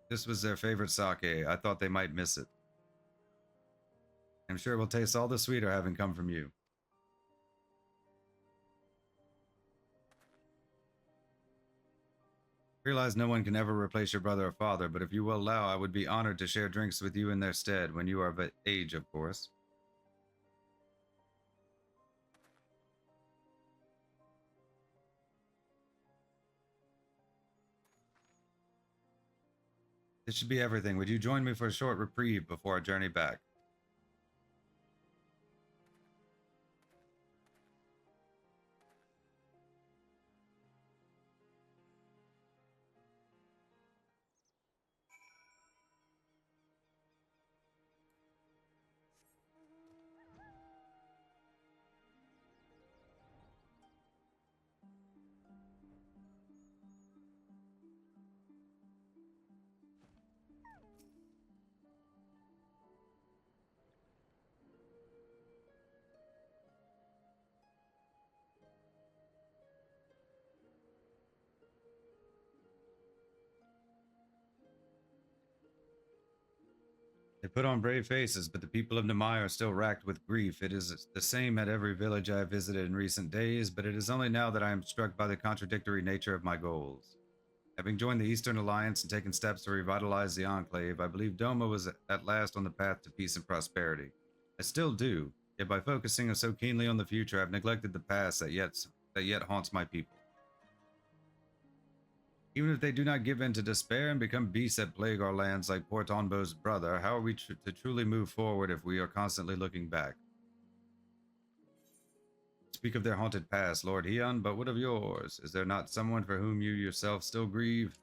This was their favorite sake. I thought they might miss it. I'm sure it will taste all the sweeter having come from you. Realize no one can ever replace your brother or father, but if you will allow, I would be honored to share drinks with you in their stead, when you are of age, of course. This should be everything. Would you join me for a short reprieve before our journey back? They put on brave faces, but the people of Nemai are still racked with grief. It is the same at every village I have visited in recent days, but it is only now that I am struck by the contradictory nature of my goals. Having joined the Eastern Alliance and taken steps to revitalize the Enclave, I believe Doma was at last on the path to peace and prosperity. I still do, yet by focusing so keenly on the future, I have neglected the past that yet haunts my people. Even if they do not give in to despair and become beasts that plague our lands like Port Onbo's brother, how are we to truly move forward if we are constantly looking back? Speak of their haunted past, Lord Heon, but what of yours? Is there not someone for whom you yourself still grieve?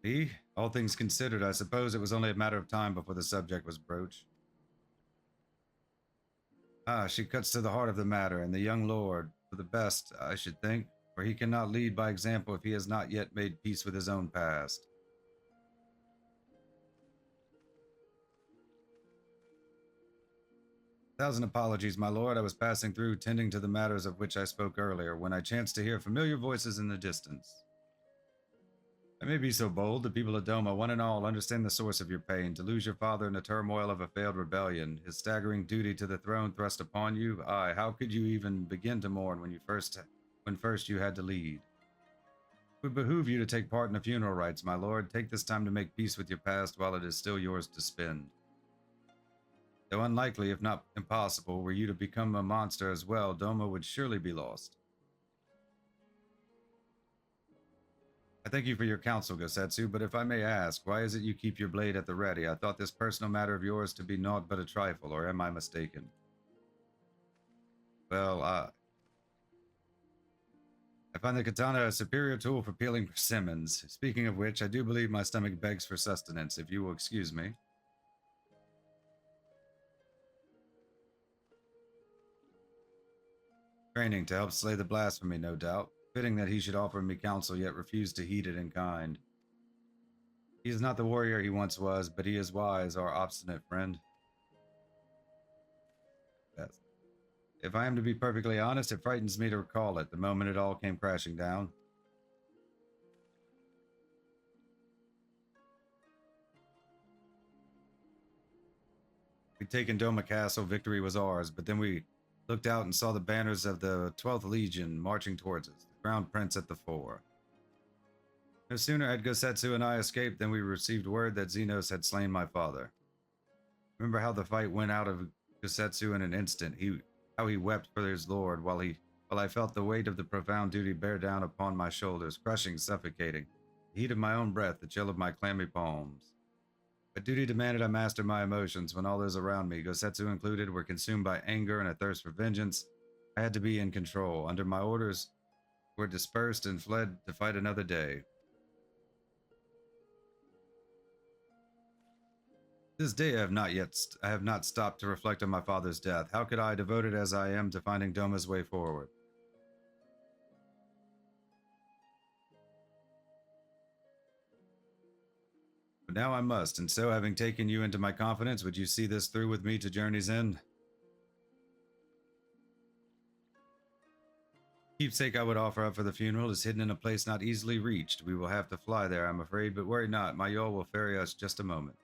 Me? All things considered, I suppose it was only a matter of time before the subject was broached. Ah, she cuts to the heart of the matter, and the young lord, for the best, I should think, for he cannot lead by example if he has not yet made peace with his own past. Thousand apologies, my lord. I was passing through, tending to the matters of which I spoke earlier, when I chanced to hear familiar voices in the distance. I may be so bold, the people of Doma, one and all, understand the source of your pain. To lose your father in the turmoil of a failed rebellion, his staggering duty to the throne thrust upon you. Aye, how could you even begin to mourn when first you had to lead? It would behoove you to take part in the funeral rites, my lord. Take this time to make peace with your past while it is still yours to spend. Though unlikely, if not impossible, were you to become a monster as well, Doma would surely be lost. I thank you for your counsel, Gosetsu, but if I may ask, why is it you keep your blade at the ready? I thought this personal matter of yours to be naught but a trifle, or am I mistaken? Well, I find the katana a superior tool for peeling persimmons. Speaking of which, I do believe my stomach begs for sustenance, if you will excuse me. Training to help slay the blasphemy, no doubt. Fitting that he should offer me counsel, yet refuse to heed it in kind. He is not the warrior he once was, but he is wise, our obstinate friend. Yes. If I am to be perfectly honest, it frightens me to recall it, the moment it all came crashing down. We'd taken Doma Castle, victory was ours, but then we looked out and saw the banners of the 12th Legion marching towards us, the Crown Prince at the fore. No sooner had Gosetsu and I escaped than we received word that Xenos had slain my father. Remember how the fight went out of Gosetsu in an instant, how he wept for his lord, while I felt the weight of the profound duty bear down upon my shoulders, crushing, suffocating, the heat of my own breath, the chill of my clammy palms. But duty demanded I master my emotions. When all those around me, Gosetsu included, were consumed by anger and a thirst for vengeance, I had to be in control. Under my orders, were dispersed and fled to fight another day. This day I have not stopped to reflect on my father's death. How could I, devoted as I am to finding Doma's way forward? But now I must, and so having taken you into my confidence, would you see this through with me to journey's end? Keepsake I would offer up for the funeral is hidden in a place not easily reached. We will have to fly there, I'm afraid, but worry not. My yawl will ferry us just a moment.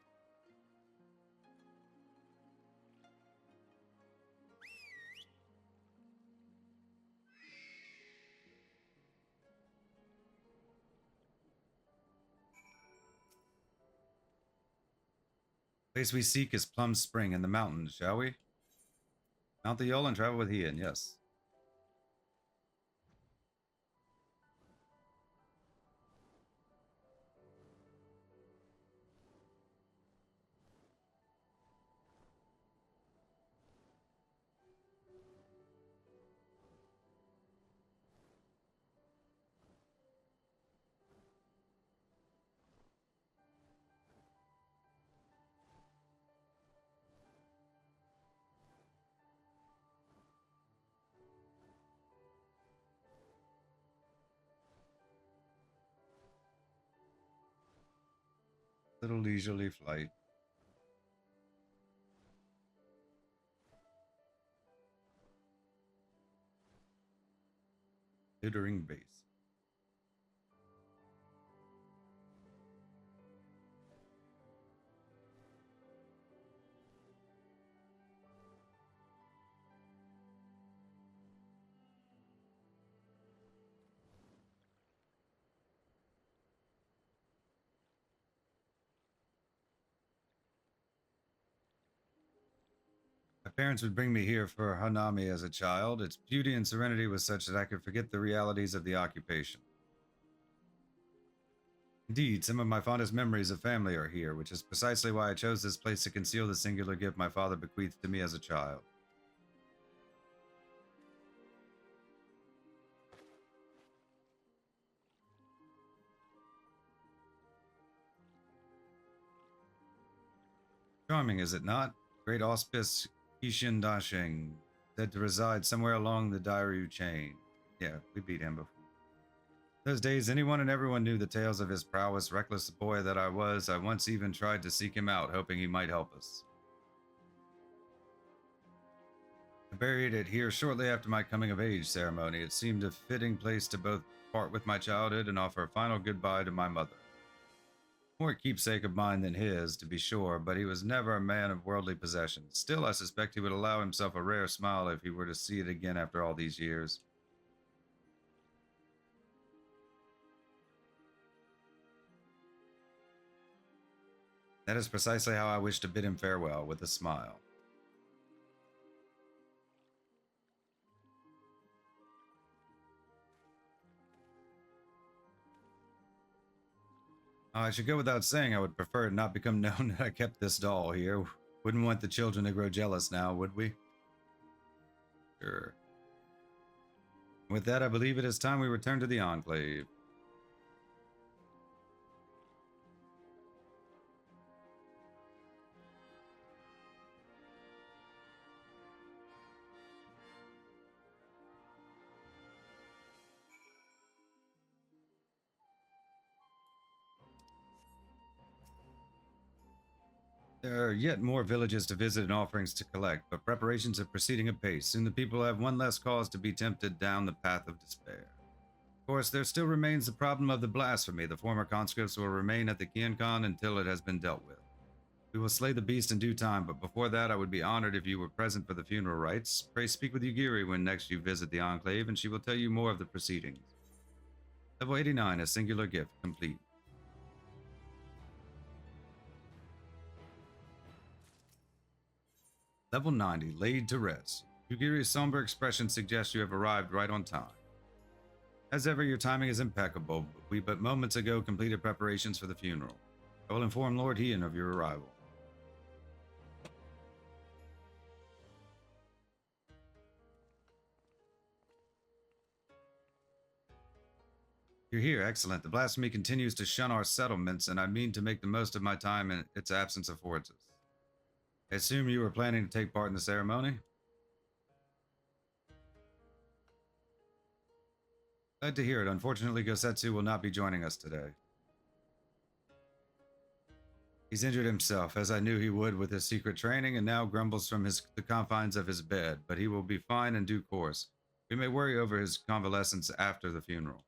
Place we seek is Plum Spring in the mountains, shall we? Mount the Yole and travel with Ian, yes. Little leisurely flight. Glittering base. My parents would bring me here for Hanami as a child. Its beauty and serenity was such that I could forget the realities of the occupation. Indeed, some of my fondest memories of family are here, which is precisely why I chose this place to conceal the singular gift my father bequeathed to me as a child. Charming, is it not? Great auspice Kishin Dasheng, said to reside somewhere along the Dairyu chain. Yeah, we beat him before. Those days, anyone and everyone knew the tales of his prowess. Reckless boy that I was, I once even tried to seek him out, hoping he might help us. I buried it here shortly after my coming of age ceremony. It seemed a fitting place to both part with my childhood and offer a final goodbye to my mother. More a keepsake of mine than his, to be sure, but he was never a man of worldly possessions. Still, I suspect he would allow himself a rare smile if he were to see it again after all these years. That is precisely how I wish to bid him farewell, with a smile. I should go without saying I would prefer it not become known that I kept this doll here. Wouldn't want the children to grow jealous now, would we? Sure. With that, I believe it is time we return to the Enclave. There are yet more villages to visit and offerings to collect, but preparations are proceeding apace. Soon the people have one less cause to be tempted down the path of despair. Of course, there still remains the problem of the blasphemy. The former conscripts will remain at the Kiancon until it has been dealt with. We will slay the beast in due time, but before that I would be honored if you were present for the funeral rites. Pray speak with Yugiri when next you visit the Enclave, and she will tell you more of the proceedings. Level 89, a singular gift, complete. Level 90, laid to rest. Yugiri's somber expression suggests you have arrived right on time. As ever, your timing is impeccable. We but moments ago completed preparations for the funeral. I will inform Lord Heian of your arrival. You're here, excellent. The blasphemy continues to shun our settlements, and I mean to make the most of my time in its absence affords us. I assume you were planning to take part in the ceremony? Glad to hear it. Unfortunately, Gosetsu will not be joining us today. He's injured himself, as I knew he would with his secret training, and now grumbles from the confines of his bed, but he will be fine in due course. We may worry over his convalescence after the funeral.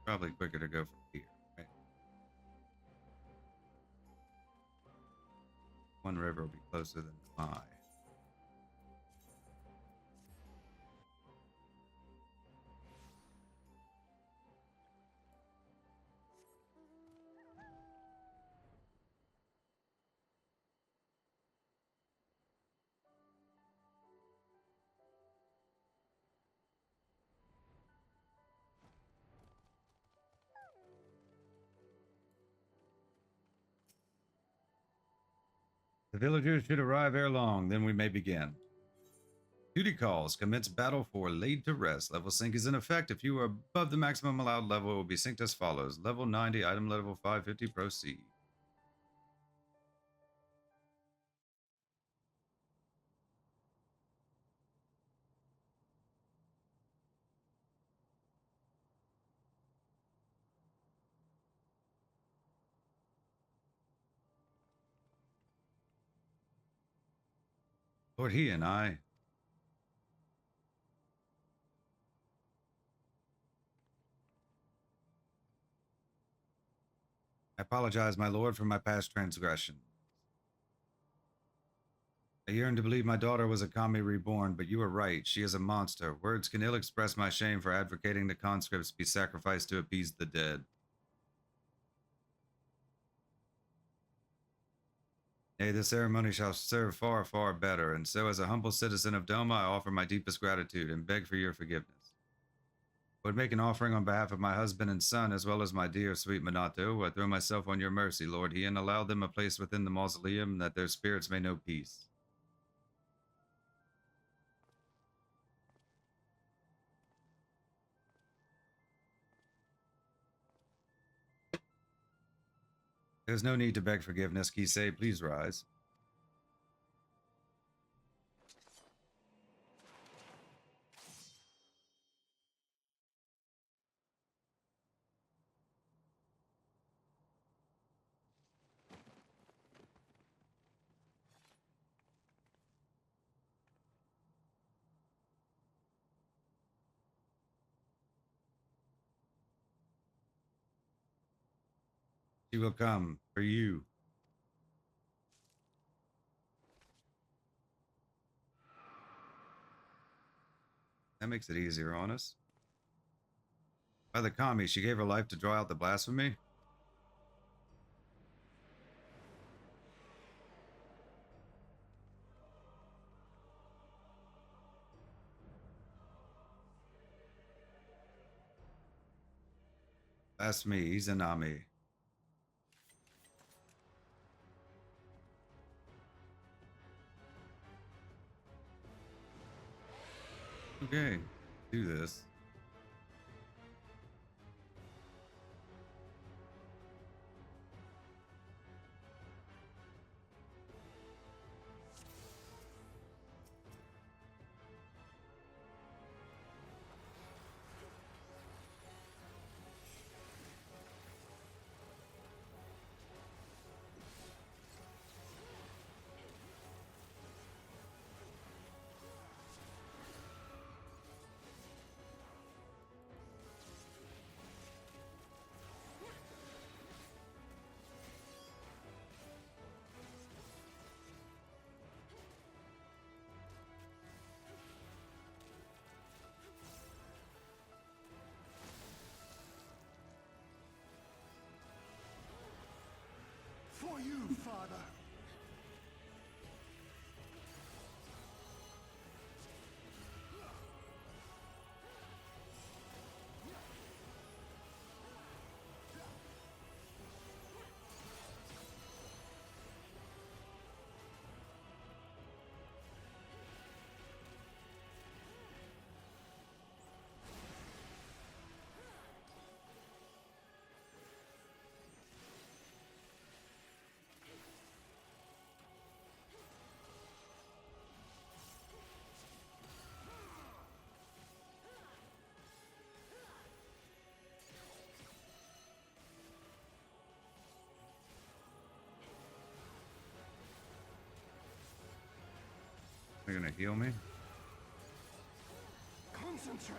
Probably quicker to go from here, right? One river will be closer than mine. The villagers should arrive ere long, then we may begin. Duty calls. Commence battle for laid to rest. Level sync is in effect. If you are above the maximum allowed level, it will be synced as follows. Level 90, item level 550, proceed. Lord He and I apologize, my lord, for my past transgression. I yearn to believe my daughter was a kami reborn, but you are right. She is a monster. Words can ill express my shame for advocating the conscripts be sacrificed to appease the dead. Nay, this ceremony shall serve far, far better, and so as a humble citizen of Doma, I offer my deepest gratitude and beg for your forgiveness. I would make an offering on behalf of my husband and son, as well as my dear sweet Minato. I throw myself on your mercy, Lord He, and allow them a place within the mausoleum, that their spirits may know peace. There's no need to beg forgiveness, Kisei. Please rise. She will come for you. That makes it easier on us. By the kami, she gave her life to draw out the blasphemy. Blasphemy, Izanami. Okay, do this. For you, Father. They're gonna heal me? Concentrate.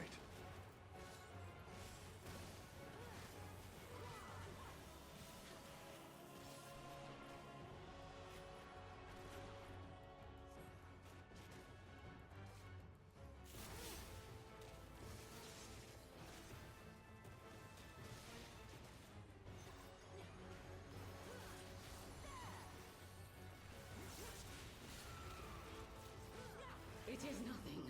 It is nothing.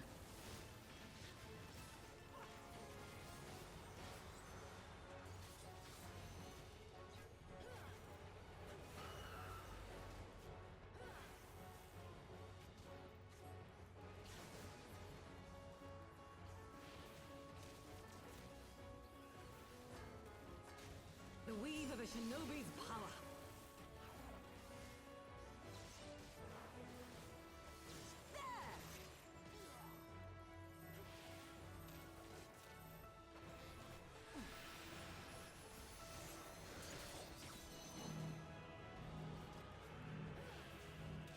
a shinobi's power.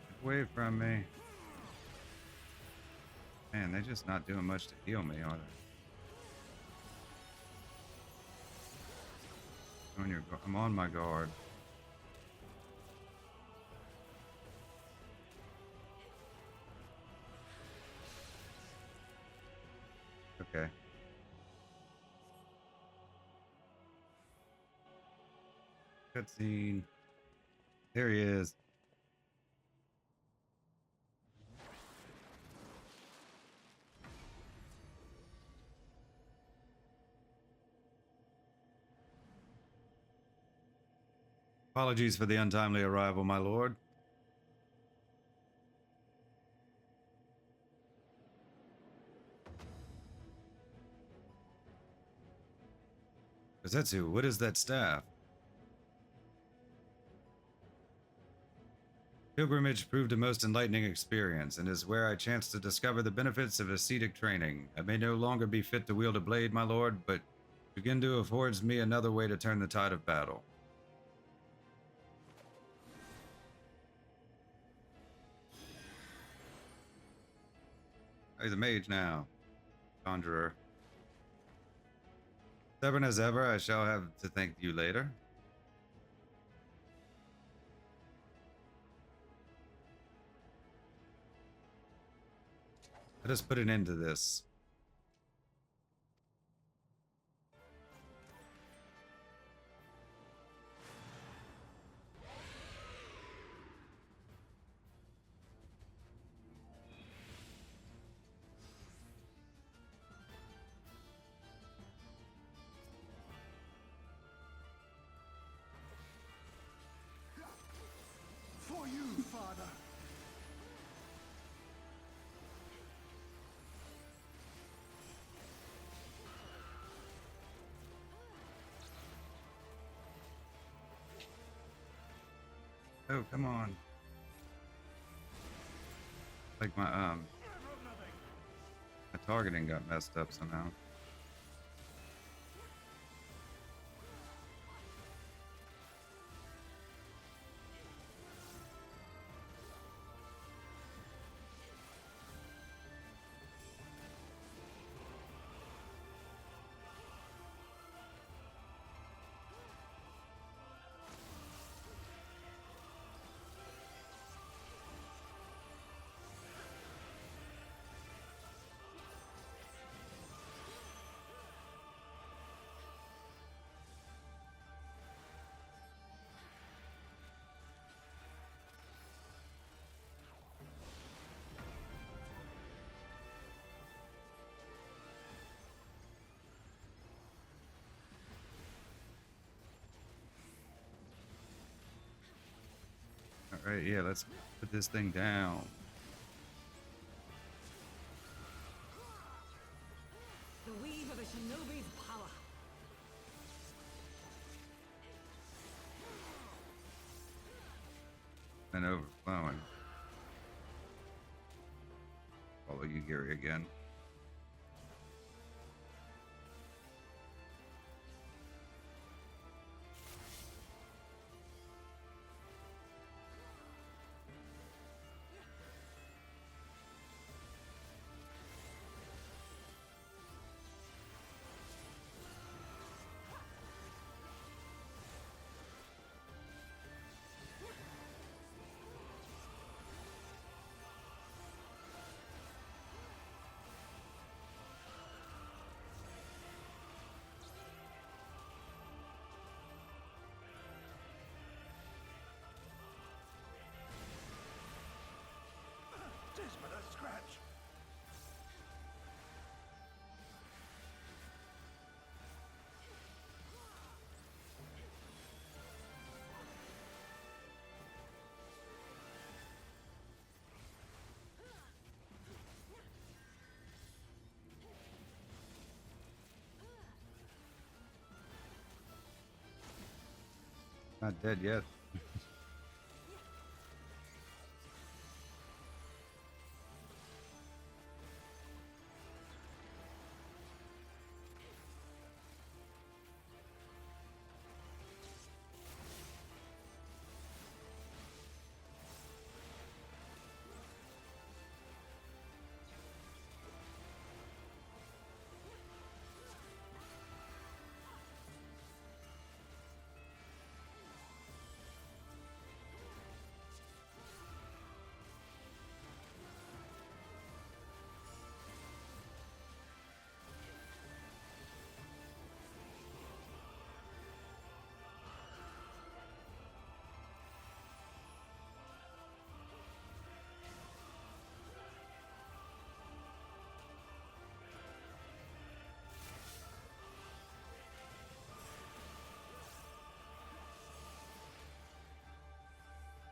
Get away from me. Man, they're just not doing much to heal me, are they? I'm on my guard. Okay. Cutscene. There he is. Apologies for the untimely arrival, my lord. Kozetsu, what is that staff? Pilgrimage proved a most enlightening experience, and is where I chanced to discover the benefits of ascetic training. I may no longer be fit to wield a blade, my lord, but Shugendu affords me another way to turn the tide of battle. He's a mage now. Conjurer. Stubborn as ever, I shall have to thank you later. Let us put an end to this. For you, Father. Oh, come on. Like my targeting got messed up somehow. Alright, yeah, let's put this thing down. The weave of a shinobi's power. And overflowing. Follow you, Gary, again. Not dead yet.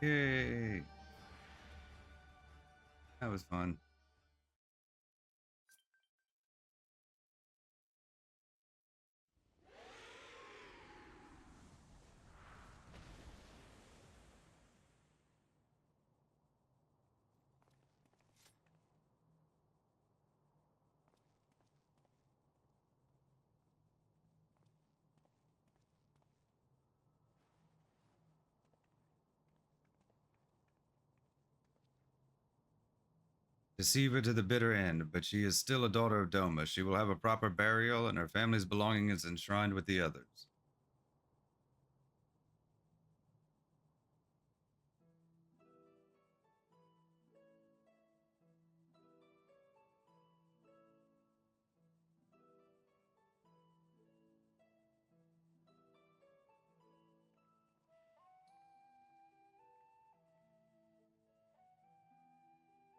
Yay! That was fun. Deceive her to the bitter end, but she is still a daughter of Doma. She will have a proper burial, and her family's belongings enshrined with the others.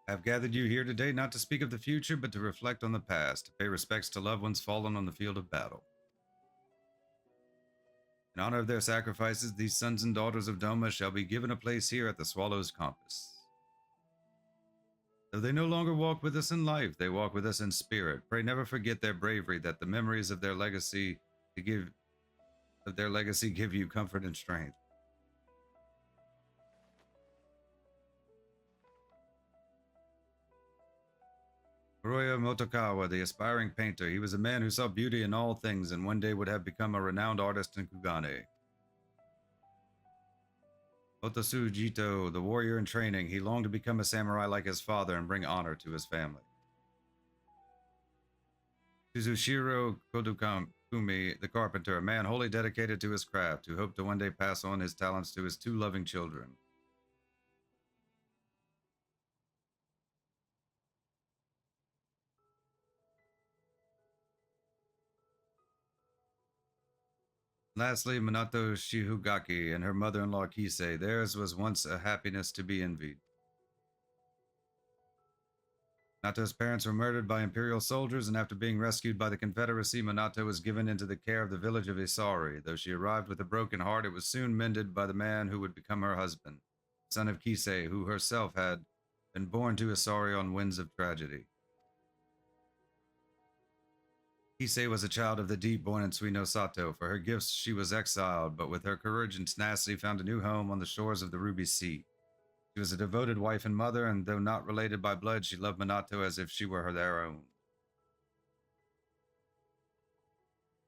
I have gathered you here today not to speak of the future, but to reflect on the past, to pay respects to loved ones fallen on the field of battle. In honor of their sacrifices, these sons and daughters of Doma shall be given a place here at the Swallow's Compass. Though they no longer walk with us in life, they walk with us in spirit. Pray never forget their bravery, that the memories of their legacy give you comfort and strength. Kuroya Motokawa, the aspiring painter, he was a man who saw beauty in all things and one day would have become a renowned artist in Kugane. Otosu Jito, the warrior in training, he longed to become a samurai like his father and bring honor to his family. Suzushiro Kodukumi, the carpenter, a man wholly dedicated to his craft, who hoped to one day pass on his talents to his two loving children. Lastly, Minato Shihugaki and her mother-in-law Kisei, theirs was once a happiness to be envied. Minato's parents were murdered by Imperial soldiers, and after being rescued by the Confederacy, Minato was given into the care of the village of Isari. Though she arrived with a broken heart, it was soon mended by the man who would become her husband, son of Kisei, who herself had been born to Isari on winds of tragedy. Kisei was a child of the deep, born in Suino Sato. For her gifts, she was exiled, but with her courage and tenacity, found a new home on the shores of the Ruby Sea. She was a devoted wife and mother, and though not related by blood, she loved Minato as if she were their own.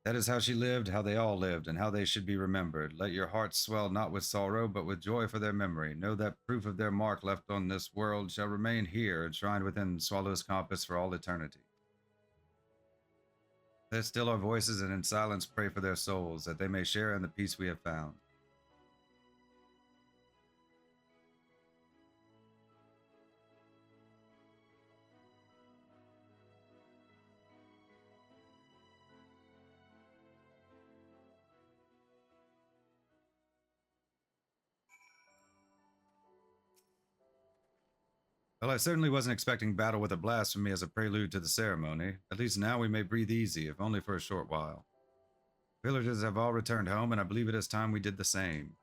That is how she lived, how they all lived, and how they should be remembered. Let your hearts swell not with sorrow, but with joy for their memory. Know that proof of their mark left on this world shall remain here, enshrined within Swallow's Compass for all eternity. Let still our voices and in silence pray for their souls, that they may share in the peace we have found. Well, I certainly wasn't expecting battle with a blasphemy as a prelude to the ceremony. At least now we may breathe easy, if only for a short while. Villagers have all returned home, and I believe it is time we did the same.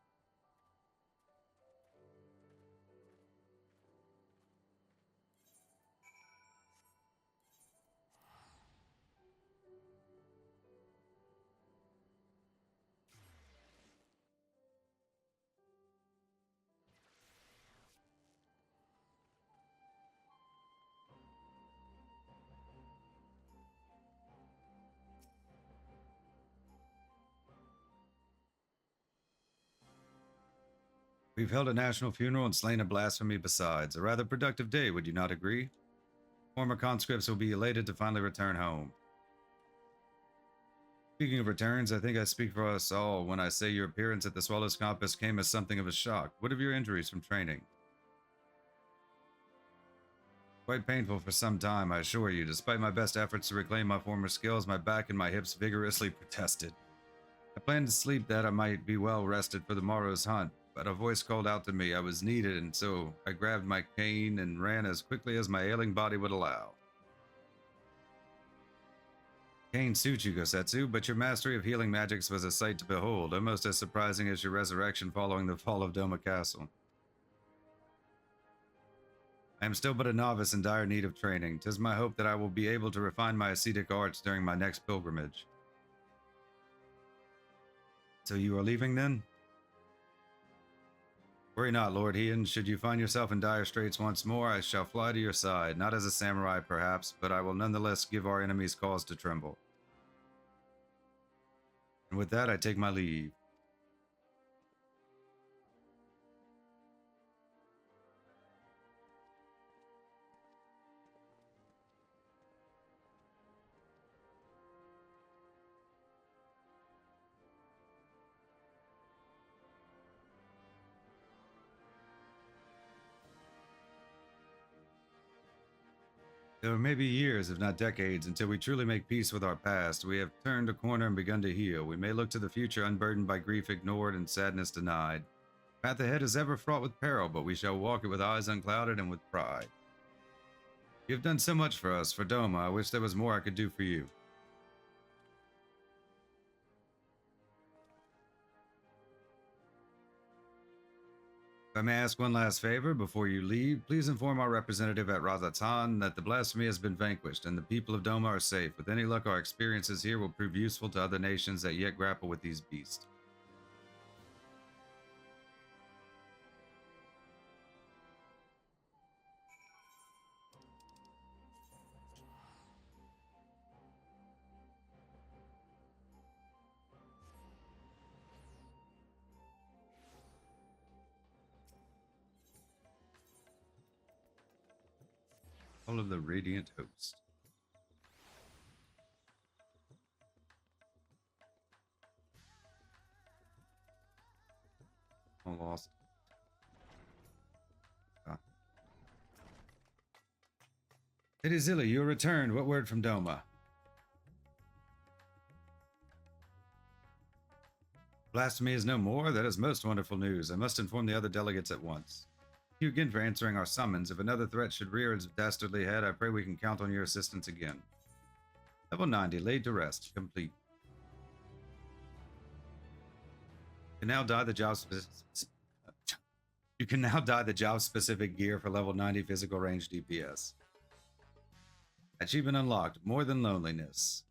We've held a national funeral and slain a blasphemy besides. A rather productive day, would you not agree? Former conscripts will be elated to finally return home. Speaking of returns, I think I speak for us all when I say your appearance at the Swallow's Compass came as something of a shock. What of your injuries from training? Quite painful for some time, I assure you. Despite my best efforts to reclaim my former skills, my back and my hips vigorously protested. I planned to sleep that I might be well rested for the morrow's hunt, but a voice called out to me I was needed, and so I grabbed my cane and ran as quickly as my ailing body would allow. Cane suits you, Gosetsu, but your mastery of healing magics was a sight to behold, almost as surprising as your resurrection following the fall of Doma Castle. I am still but a novice in dire need of training. 'Tis my hope that I will be able to refine my ascetic arts during my next pilgrimage. So you are leaving then? Worry not, Lord Heian. Should you find yourself in dire straits once more, I shall fly to your side, not as a samurai perhaps, but I will nonetheless give our enemies cause to tremble. And with that, I take my leave. There may be years, if not decades, until we truly make peace with our past. We have turned a corner and begun to heal. We may look to the future unburdened by grief ignored and sadness denied. The path ahead is ever fraught with peril, but we shall walk it with eyes unclouded and with pride. You have done so much for us, for Doma. I wish there was more I could do for you. If I may ask one last favor before you leave, please inform our representative at Razatan that the blasphemy has been vanquished and the people of Doma are safe. With any luck, our experiences here will prove useful to other nations that yet grapple with these beasts. All of the Radiant Host. All lost. Lady Zilly, you returned. What word from Doma? Blasphemy is no more? That is most wonderful news. I must inform the other delegates at once. Thank you again for answering our summons. If another threat should rear its dastardly head, I pray we can count on your assistance again. Level 90, laid to rest, complete. You can now dye the job-specific gear for level 90 physical range DPS. Achievement unlocked, more than loneliness.